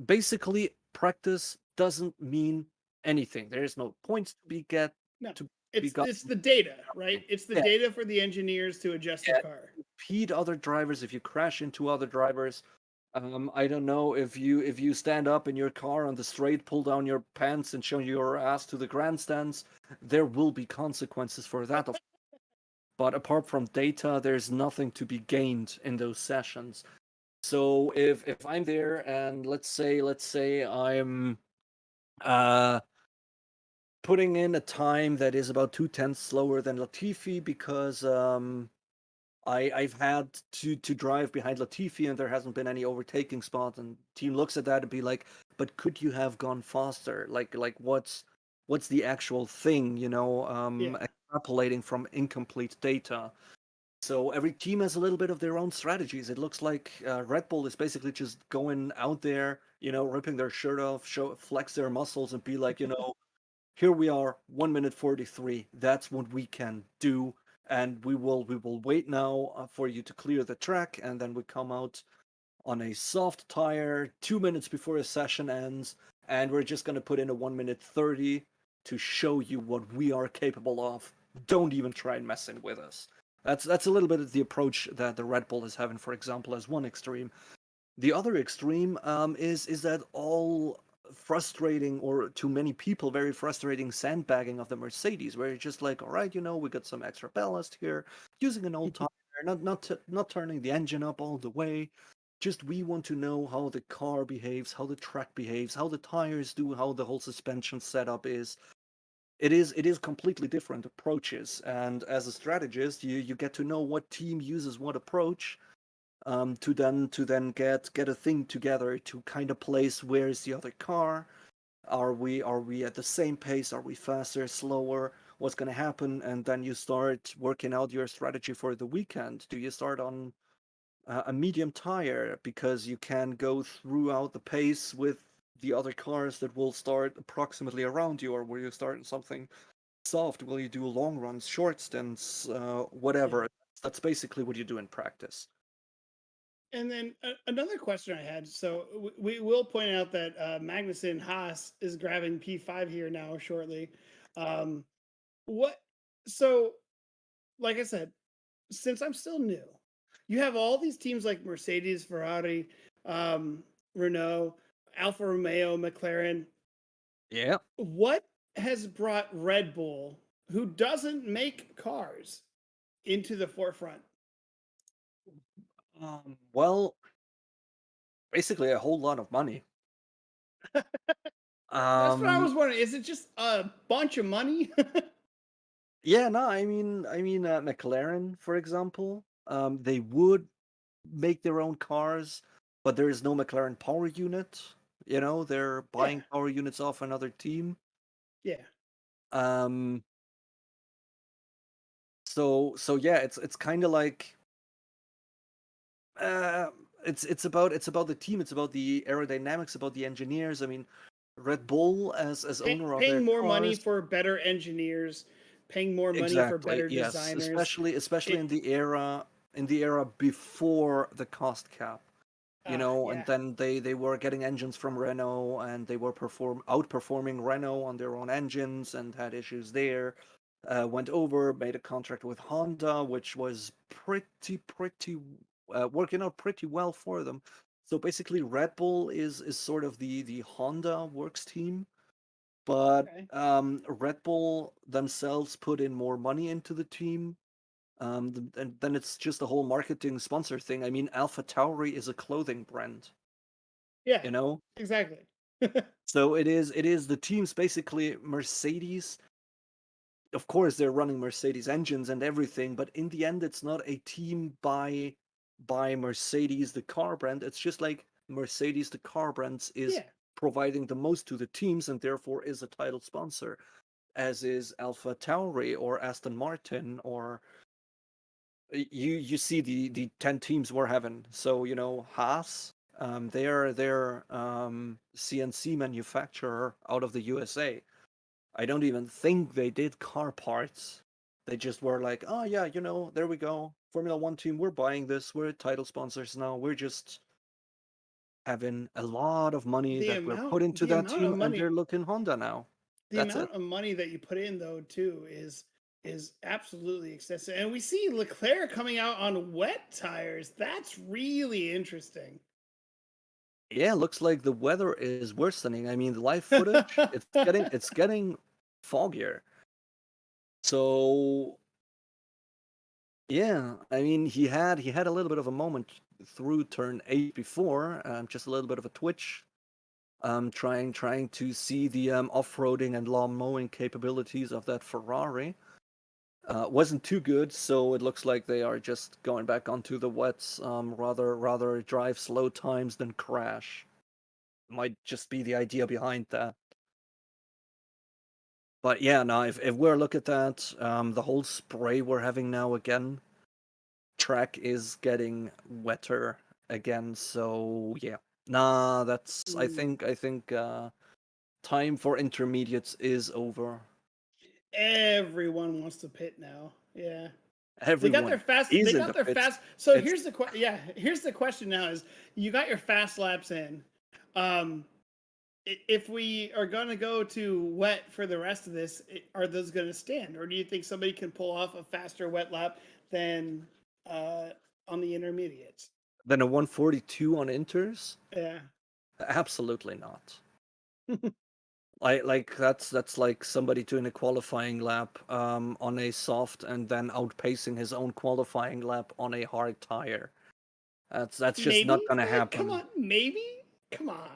basically practice doesn't mean anything. There is no points No, to be it's gotten. the data, right? It's the Yeah, data for the engineers to adjust the yeah. car. Impede other drivers if you crash into other drivers. I don't know if you stand up in your car on the straight, pull down your pants, and show your ass to the grandstands. There will be consequences for that, but apart from data, there's nothing to be gained in those sessions. So if I'm there and let's say I'm uh putting in a time that is about 2/10 slower than Latifi because I've had to drive behind Latifi and there hasn't been any overtaking spot, and team looks at that and be like, but could you have gone faster? Like what's the actual thing, Yeah. extrapolating from incomplete data. So every team has a little bit of their own strategies. It looks like Red Bull is basically just going out there, ripping their shirt off, flex their muscles, and be like, here we are, 1 minute 43. That's what we can do, and we will wait now for you to clear the track, and then we come out on a soft tire 2 minutes before a session ends, and we're just gonna put in a 1 minute 30 to show you what we are capable of. Don't even try and mess in with us. That's a little bit of the approach that the Red Bull is having, for example, as one extreme. The other extreme is that all frustrating, or to many people very frustrating, sandbagging of the Mercedes, where you're just like, all right, we got some extra ballast here, using an old tire, not turning the engine up all the way. Just we want to know how the car behaves, how the track behaves, how the tires do, how the whole suspension setup is. It is completely different approaches, and as a strategist, you get to know what team uses what approach, to then get a thing together to kind of place where is the other car. Are we at the same pace? Are we faster, slower? What's going to happen? And then you start working out your strategy for the weekend. Do you start on a medium tire because you can go throughout the pace with the other cars that will start approximately around you, or will you start in something soft? Will you do long runs, short stints, Yeah. whatever? That's basically what you do in practice. And then another question I had. So we will point out that Magnussen Haas is grabbing P5 here now shortly. Um, what? So, like I said, since I'm still new, you have all these teams like Mercedes, Ferrari, um, Renault, Alfa Romeo, McLaren. Yeah. What has brought Red Bull, who doesn't make cars, into the forefront? Well, basically a whole lot of money. That's what I Um, was wondering. Is it just a bunch of money? yeah, no, I mean, McLaren, for example, they would make their own cars, but there is no McLaren power unit. They're Yeah, buying power units off another team. yeah, Um, so yeah, it's kind of like uh, it's about the team, it's about the aerodynamics, about the engineers. I mean, Red Bull as owner of their paying more money cars. for better engineers, paying more money for Exactly. better Yes. designers. Especially It, in the era before the cost cap, and yeah, then they were getting engines from Renault, and they were outperforming Renault on their own engines and had issues there. Went over, made a contract with Honda, which was pretty working out pretty well for them. So basically, Red Bull is sort of the Honda works team, but okay, Red Bull themselves put in more money into the team. And then it's just a whole marketing sponsor thing. I mean, Alpha Tauri is a clothing brand, yeah, you know? exactly. So it is the teams, basically Mercedes. Of course, they're running Mercedes engines and everything, but in the end, it's not a team by Mercedes, the car brand. It's just like Mercedes, the car brands, is Yeah, providing the most to the teams and therefore is a title sponsor, as is Alpha Tauri or Aston Martin, or you see the 10 teams we're having. So Haas, they're CNC manufacturer out of the USA. I don't even think they did car parts. They just were like, oh yeah, there we go, Formula One team, we're buying this, we're title sponsors now, we're just having a lot of money the that we're amount put into the that amount of team, and money they're looking Honda now. the That's it. amount of money that you put in though too is absolutely excessive. And we see Leclerc coming out on wet tires. That's really interesting. Yeah, looks like the weather is worsening. I mean, the live footage, it's getting foggier. So yeah, I mean, he had a little bit of a moment through turn 8 before, just a little bit of a twitch, trying to see the off-roading and lawn mowing capabilities of that Ferrari. Wasn't too good, so it looks like they are just going back onto the wets. Rather drive slow times than crash. Might just be the idea behind that. But yeah, now if we're look at that, the whole spray we're having now again, track is getting wetter again. So yeah, nah, that's I think time for intermediates is over. Everyone wants to pit now. Yeah. They got their Everyone fast. They is in got the their pits. fast. So It's here's the yeah. Here's the question now: is you got your fast laps in? Um, if we are going to go to wet for the rest of this, are those going to stand, or do you think somebody can pull off a faster wet lap than uh, on the intermediates? then a 142 on inters. Yeah. Absolutely not. Like that's like somebody doing a qualifying lap on a soft and then outpacing his own qualifying lap on a hard tire. That's just Maybe. not gonna Come happen. on. Maybe. Come on.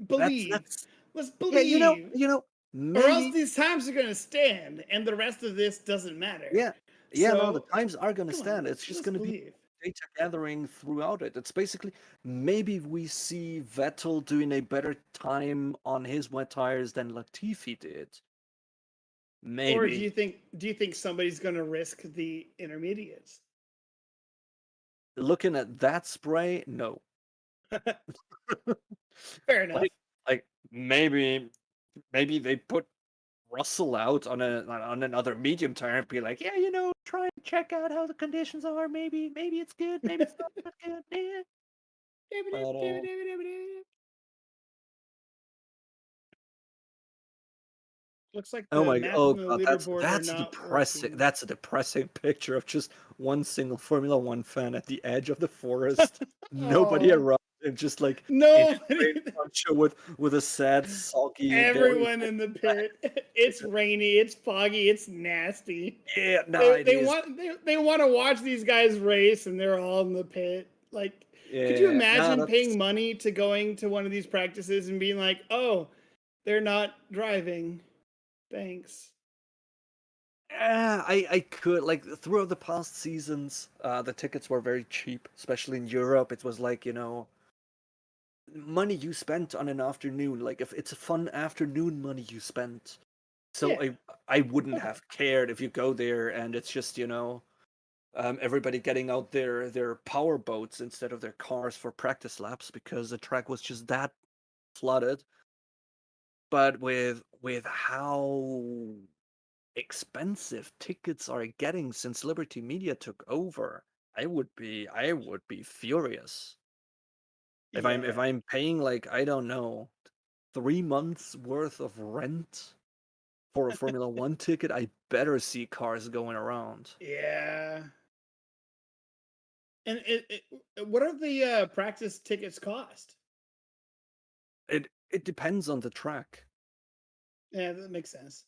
That's Believe. that's Let's yeah, believe. Or else maybe these times are going to stand, and the rest of this doesn't matter. yeah. Yeah, no, the So times are gonna come on. stand. It's just Let's gonna be believe. data gathering throughout it. It's basically maybe we see Vettel doing a better time on his wet tires than Latifi did. Or Maybe. do you think somebody's going to risk the intermediates? Looking at that spray, no. Fair enough. Like maybe they put Russell out on another medium tire and be like, yeah, try and check out how the conditions are. Maybe it's good, maybe it's not that good. Yeah. But Looks like oh the my maps oh on the god, leaderboard are that's not depressing. working. That's a depressing picture of just one single Formula One fan at the edge of the forest. Nobody Oh, around and just like in no. a great poncho with a sad, soggy, very Everyone in the pit. It's rainy, it's foggy, it's nasty. yeah, nah, They it they is. want they want to watch these guys race and they're all in the pit. Like, could you Yeah, nah, imagine paying that's money to going to one of these practices and being like, "Oh, they're not driving. Thanks." yeah, I could like throughout the past seasons, the tickets were very cheap, especially in Europe. It was like, money you spent on an afternoon. Like if it's a fun afternoon money you spent. So Yeah. I wouldn't Okay. have cared if you go there and it's just, everybody getting out their power boats instead of their cars for practice laps because the track was just that flooded. But with how expensive tickets are getting since Liberty Media took over, I would be furious. If Yeah. I'm paying like, I don't know, 3 months worth of rent for a Formula One ticket, I better see cars going around. Yeah. And what are the practice tickets cost? It depends on the track. Yeah, that makes sense.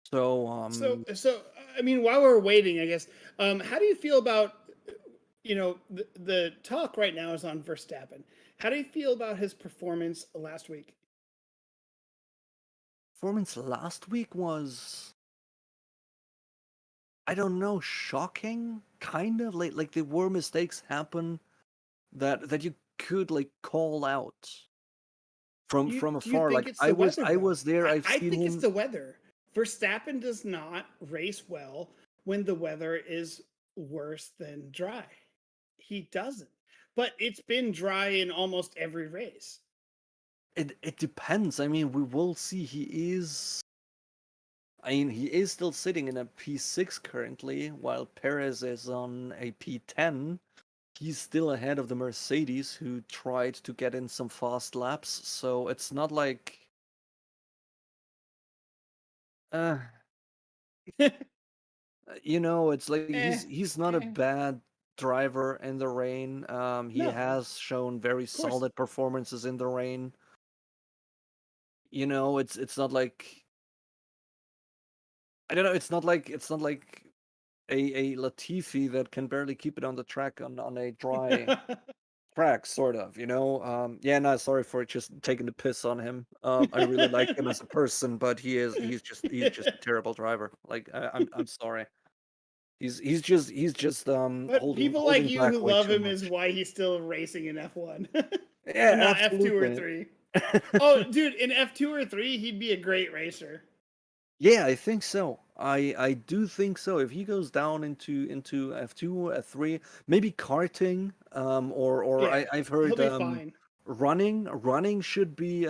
So So I mean, while we're waiting, I guess, how do you feel about the talk right now is on Verstappen. How do you feel about his performance last week? performance last week was, I don't know, shocking, kind of like there were mistakes happen that you could like call out from Do you afar. think Like it's the weather I though? was there. I've I seen think it's him. the weather. Verstappen does not race well when the weather is worse than dry. He doesn't. But it's been dry in almost every race. It depends. I mean, we will see. He is still sitting in a P6 currently, while Perez is on a P10. He's still ahead of the Mercedes, who tried to get in some fast laps. So it's not like, uh, it's like Eh, he's not a eh. bad driver in the rain. He No, has shown very of course. solid performances in the rain. It's not like, I don't know. It's not like a Latifi that can barely keep it on the track on a dry track, sort of. Yeah, no, sorry for just taking the piss on him. I really like him as a person, but he's just a terrible driver. Like I'm sorry. He's just But holding people like holding you back who way love too him is much. why he's still racing in F1 Yeah, and not F2 or absolutely. 3. Oh, dude, in F2 or 3, he'd be a great racer. Yeah, I think so. I do think so. If he goes down into F2, F3, maybe karting, or Yeah, I've he'll heard be fine. running should be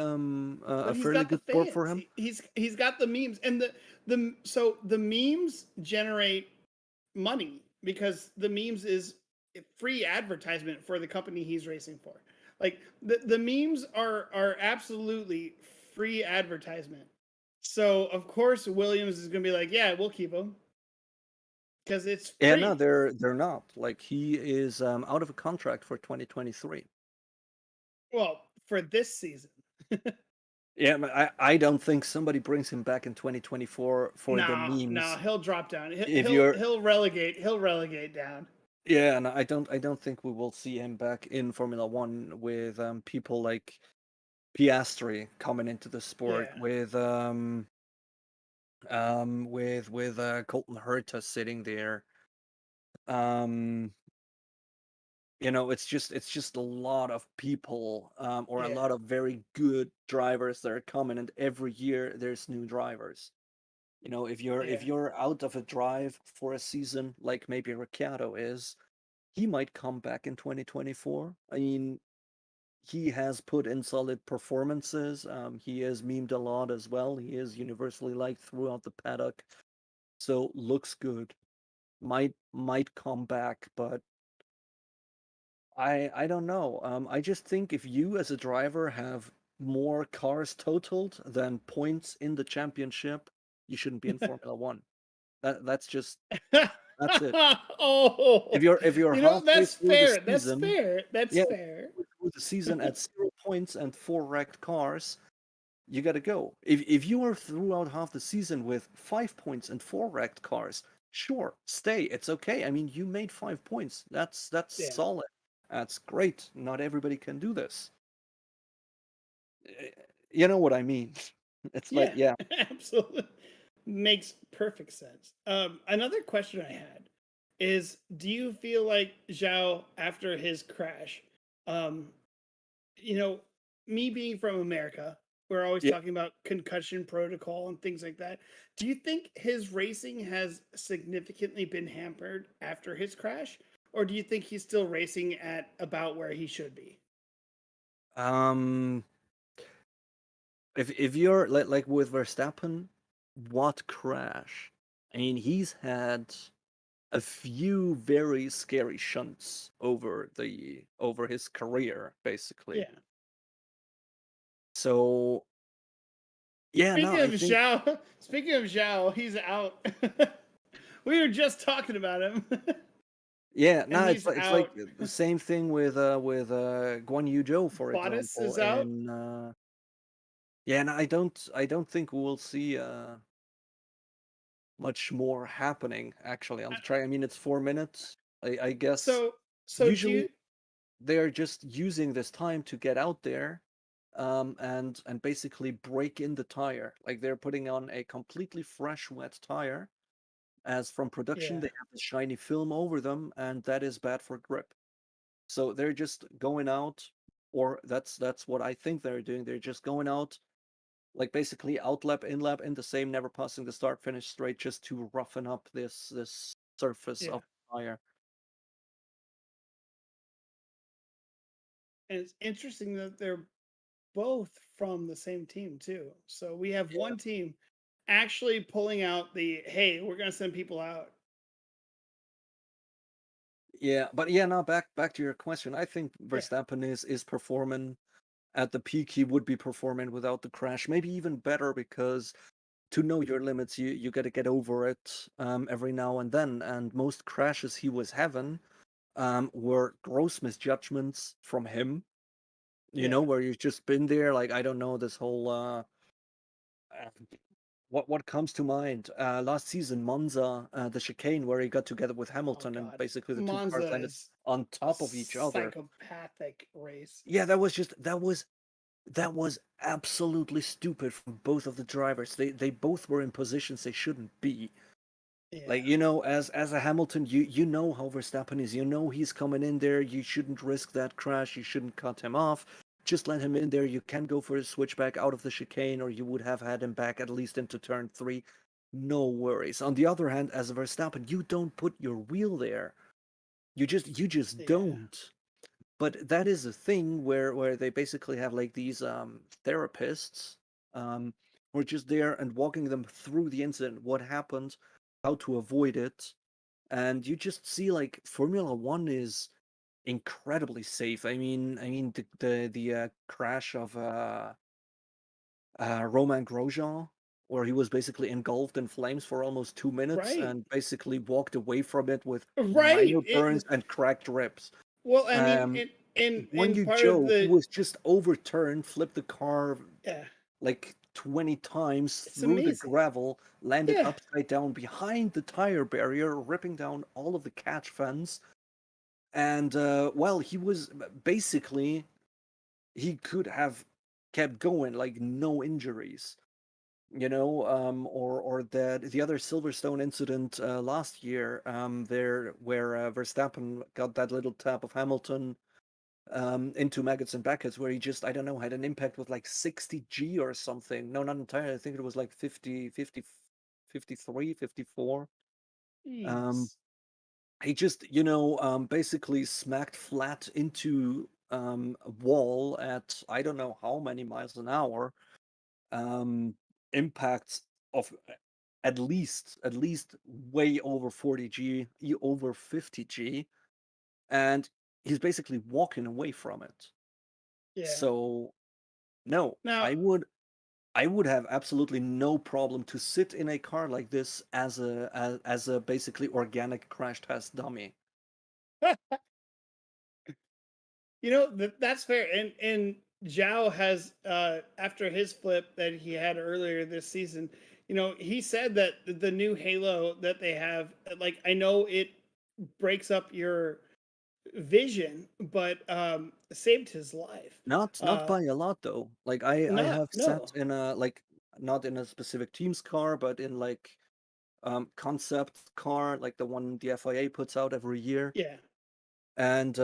But a he's fairly got the good sport for fans. him. He's got the memes, and the memes generate money because the memes is free advertisement for the company he's racing for. Like the memes are absolutely free advertisement. So of course Williams is gonna be like, yeah, we'll keep him because it's Yeah, no, free. they're not. Like he is out of a contract for 2023. Well, for this season. Yeah, but I don't think somebody brings him back in 2024 for the No, no, memes. he'll drop down. If you're He'll relegate down. Yeah, and I don't think we will see him back in Formula One with people like Piastri coming into the sport, Yeah, with Colton Herta sitting there. Um, it's just a lot of people, or a yeah, lot of very good drivers that are coming, and every year there's new drivers. If yeah, you're out of a drive for a season, like maybe Ricciardo is, he might come back in 2024. I mean, he has put in solid performances. He is memed a lot as well. He is universally liked throughout the paddock, so looks good. Might come back, but I don't know. I just think if you as a driver have more cars totaled than points in the championship, you shouldn't be in Formula One. That's it. If Oh, you're you know, halfway that's through the fair. That's season, fair. That's yeah, fair. through the season at 0 points and 4 wrecked cars, you gotta go. If you are throughout half the season with 5 points and 4 wrecked cars, sure, stay. It's okay. I mean, you made 5 points. That's Yeah. solid. That's great. Not everybody can do this. Eh, You know what I mean? It's like, Yeah, yeah, absolutely. Makes perfect sense. Another question I had is, do you feel like Zhao after his crash, um, you know, me being from America, we're always yeah. talking about concussion protocol and things like that. Do you think his racing has significantly been hampered after his crash? Or do you think he's still racing at about where he should be? Um, if you're like with Verstappen, what crash? I mean, he's had a few very scary shunts over his career, basically. Yeah. So yeah, no, Speaking I of think Zhao, speaking of Zhao, he's out. We were just talking about him, yeah, and no, it's he's like it's like out. the same thing with Guan Yu Zhou, for Bottas example. is out. And yeah, and I don't think we'll see much more happening actually on Uh, the track. I mean, it's 4 minutes. I guess So, so do usually you? they're just using this time to get out there, and basically break in the tire. Like they're putting on a completely fresh wet tire, as from production Yeah, they have this shiny film over them, and that is bad for grip. So they're just going out, or that's what I think they're doing. They're just going out, like basically out lap in lap in the same, never passing the start finish straight, just to roughen up this surface yeah. of the tire. And it's interesting that they're both from the same team too. So we have Yeah. one team actually pulling out the hey, we're gonna send people out. Yeah, but yeah, now back to your question. I think Yeah, Verstappen is performing at the peak he would be performing without the crash. Maybe even better, because to know your limits, you got to get over it every now and then. And most crashes he was having were gross misjudgments from him. yeah, Where you've just been there, like I don't know, this whole what comes to mind? Last season, Monza, the chicane where he got together with Oh Hamilton, and God, basically the two cars Monza landed is on a top of each other. psychopathic race. Yeah, that was absolutely stupid from both of the drivers. They both were in positions they shouldn't be. Yeah, Like, as a Hamilton, you know how Verstappen is. You know he's coming in there. You shouldn't risk that crash. You shouldn't cut him off. Just let him in there. You can go for a switchback out of the chicane, or you would have had him back at least into turn 3. No worries. On the other hand, as a Verstappen, you don't put your wheel there. You just yeah, don't. But that is a thing where they basically have like these therapists who are just there and walking them through the incident, what happened, how to avoid it, and you just see like Formula One is incredibly safe. I mean the crash of Romain Grosjean, where he was basically engulfed in flames for almost 2 minutes right, and basically walked away from it with right. minor burns and cracked ribs. Well, I mean, Um, One in you part of Joe, who the was just overturned, flipped the car yeah, like 20 times it's through the amazing. gravel, landed Yeah, upside down behind the tire barrier, ripping down all of the catch fence. And well, he was basically he could have kept going, like no injuries, or the other Silverstone incident last year, there where Verstappen got that little tap of Hamilton into Maggots and Beckets, where he just, I don't know, had an impact with like 60 G or something. No, not entirely. I think it was like 50, 50, 53, 54. Um, jeez. he just, basically smacked flat into a wall at I don't know how many miles an hour. Impacts of at least way over 40 G, over 50 G, and he's basically walking away from it. Yeah. So no, Now, I would have absolutely no problem to sit in a car like this as a basically organic crash test dummy. that's fair. And Zhao has after his flip that he had earlier this season, he said that the new Halo that they have, like I know it breaks up your vision, but saved his life. Not by a lot though. Like I Not have sat no. in a like not in a specific team's car, but in like concept car, like the one the FIA puts out every year. Yeah. And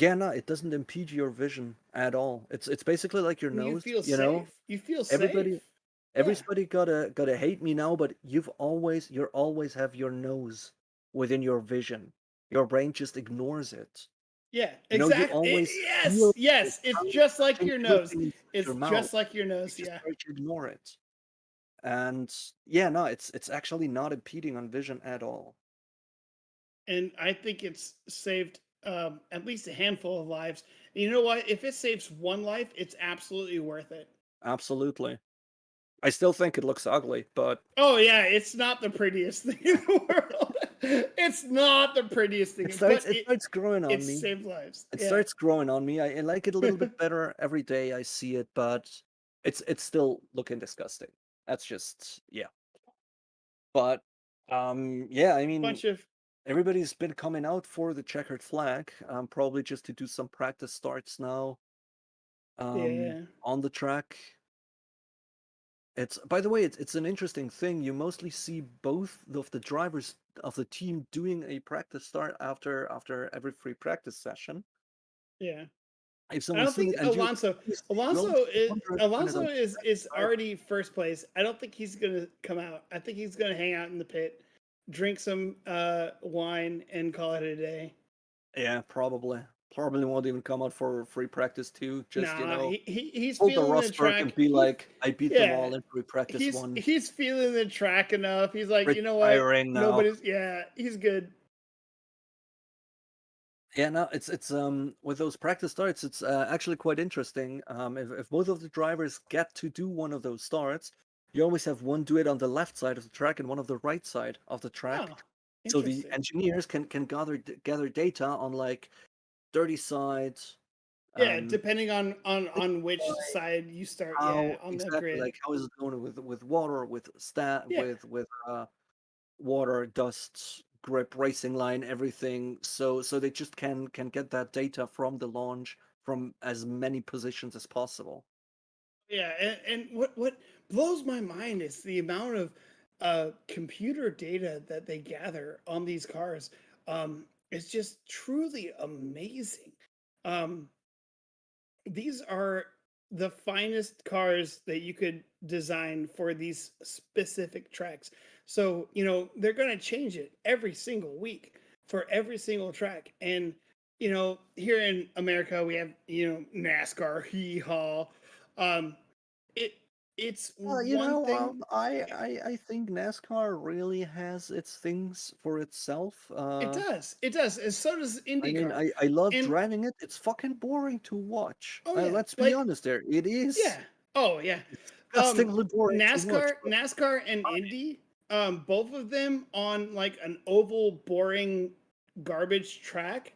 yeah, no, it doesn't impede your vision at all. It's basically like your And you nose, feel safe. You feel Everybody safe. Yeah. everybody gotta hate me now, but you always have your nose within your vision. Your brain just ignores it. Yeah, You exactly. always Yes, feel your yes. It's tongue just like touching your nose. everything inside your It's mouth. just like your You nose. just Yeah. try to ignore it. And yeah, no, it's actually not impeding on vision at all. And I think it's saved at least a handful of lives. And you know what? If it saves one life, it's absolutely worth it. Absolutely. I still think it looks ugly, but Oh yeah, it's not the prettiest thing in the world. It's not the prettiest it thing, starts but it starts growing it on me. saved lives. It Yeah. starts growing on me. I like it a little bit better every day I see it, but it's still looking disgusting. That's just yeah. But yeah, I mean Bunch of everybody's been coming out for the checkered flag, probably just to do some practice starts now yeah. on the track. It's by the way, it's an interesting thing. You mostly see both of the drivers of the team doing a practice start after every free practice session. Yeah. I've I only don't seen think it, and Alonso you always wonder kind of Alonso the is side. already first place. I don't think he's gonna come out. I think he's gonna hang out in the pit, drink some wine, and call it a day. Yeah, probably won't even come out for free practice too. Just Nah, he's hold the feeling the Rosberg and track. be like, I beat them Yeah, all in free practice one. he's feeling the track enough. He's like, you know what? Retiring now. Nobody's. Yeah, he's good. Yeah, no, it's with those practice starts, it's actually quite interesting. If both of the drivers get to do one of those starts, you always have one do it on the left side of the track and one of the right side of the track. Oh, So the interesting. engineers can gather data on like dirty side, Yeah, depending on which Like side you start, how yeah, on the exactly, grid. like how is it going with water, with Yeah. water, dust, grip, racing line, everything. So they just can get that data from the launch from as many positions as possible. Yeah, and what blows my mind is the amount of computer data that they gather on these cars. It's just truly amazing. Um, these are the finest cars that you could design for these specific tracks. So, they're going to change it every single week for every single track. And, here in America, we have, NASCAR, hee haw. Um, it, it's one thing. I think NASCAR really has its things for itself. It does. It does. And so does I mean, IndyCar. I love And, driving it. It's fucking boring to watch. oh, yeah. Let's be Like, honest there. It is yeah. Oh, yeah. disgustingly boring to watch. NASCAR and Indy, both of them on like an oval, boring, garbage track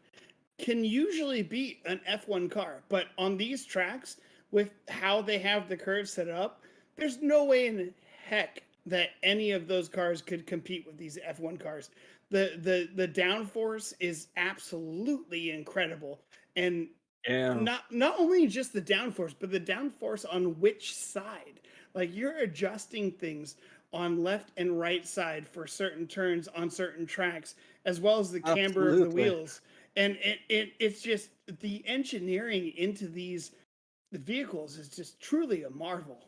can usually beat an F1 car. But on these tracks, with how they have the curves set up, there's no way in heck that any of those cars could compete with these F1 cars. The downforce is absolutely incredible. And Yeah, not only just the downforce, but the downforce on which side. Like you're adjusting things on left and right side for certain turns on certain tracks, as well as the camber of the absolutely. wheels. And it's just the engineering into these vehicles is just truly a marvel.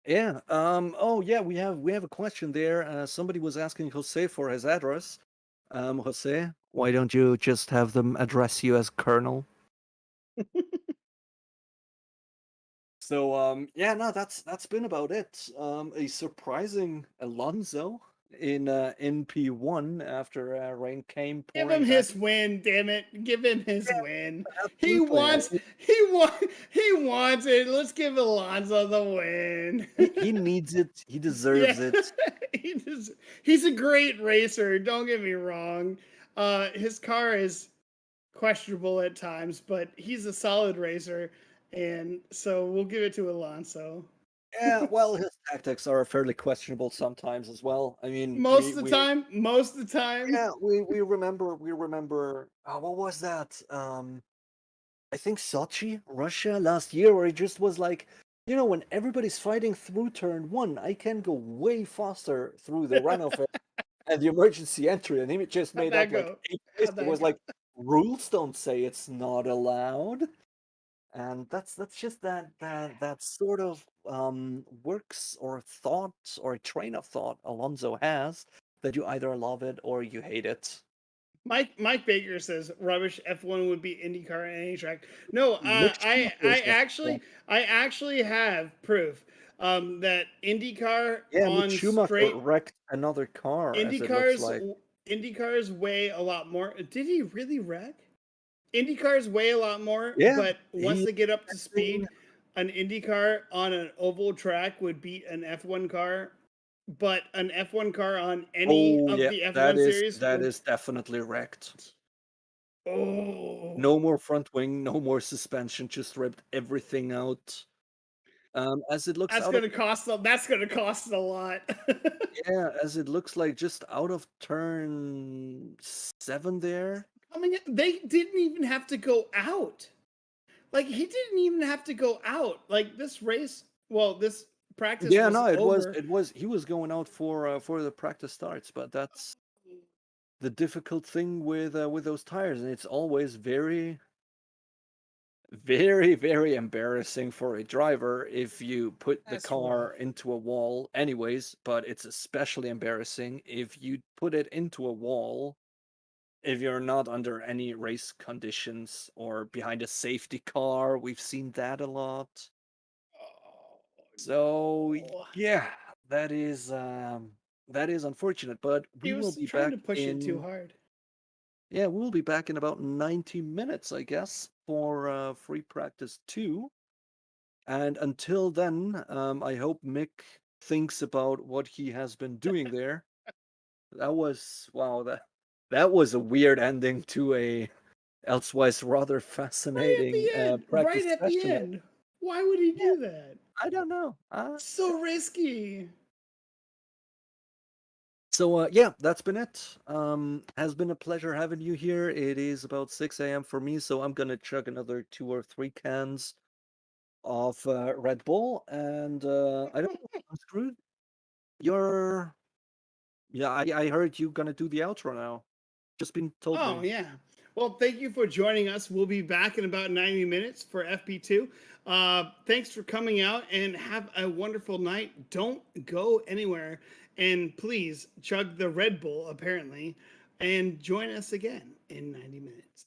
Yeah. Oh, yeah. We have a question there. Somebody was asking Jose for his address. Jose, why don't you just have them address you as Colonel? So yeah, no, that's been about it. A surprising Alonso in P1 after rain came Give him pouring back. his win, damn it. Give him his win. He Absolutely. wants he wants it. Let's give Alonso the win. He needs it. He Yeah. deserves it. He's a great racer, don't get me wrong. His car is questionable at times, but he's a solid racer, and so we'll give it to Alonso. Yeah, well, his tactics are fairly questionable sometimes as well. I mean, Most of the time, most of the time. yeah, we remember what was that? I think Sochi, Russia last year, where it just was like, when everybody's fighting through turn one, I can go way faster through the runoff and the emergency entry, and he just How'd made that up like go? eight How'd lists. It that was go? like rules don't say it's not allowed, and that's just that sort of works or thought or train of thought Alonso has that you either love it or you hate it. Mike Baker says rubbish F1 would be IndyCar on any track. No, Mick Schumacher I says that. actually have proof that IndyCar Yeah, Mick on Schumacher straight wrecked another car, as it looks IndyCars like. IndyCars weigh a lot more. Did he really wreck? IndyCars weigh a lot more, Yeah, but once he they get up to acting. speed, an IndyCar on an oval track would beat an F1 car, but an F1 car on any Oh of yeah, the that F1 is series that would. is definitely wrecked. Oh, No more front wing, no more suspension, just ripped everything out. As it looks out of that's gonna cost a lot. Yeah, as it looks like just out of turn 7 there. I mean, they didn't even have to go out. Like he didn't even have to go out. Like this race, well, this practice Yeah, was no, over. it was he was going out for the practice starts, but that's the difficult thing with those tires, and it's always very, very, very embarrassing for a driver if you put the That's rough. car into a wall anyways, but it's especially embarrassing if you put it into a wall if you're not under any race conditions or behind a safety car. We've seen that a lot. Oh So no. yeah, that is unfortunate, but He we will was be trying back to push it too in hard. yeah, we'll be back in about 90 minutes, I guess, for free practice 2. And until then, I hope Mick thinks about what he has been doing there. That was wow, that was a weird ending to a elsewise rather fascinating practice Right at the session. end. Why would he Yeah, do that? I don't know. So risky. So yeah, that's been it. Has been a pleasure having you here. It is about 6 a.m. for me, so I'm gonna chug another 2 or 3 cans of Red Bull, and I don't know, I'm screwed. You're Yeah, I heard you gonna do the outro now. Just been told Oh, me. yeah. Well, thank you for joining us. We'll be back in about 90 minutes for FP2. Thanks for coming out and have a wonderful night. Don't go anywhere. And please chug the Red Bull, apparently, and join us again in 90 minutes.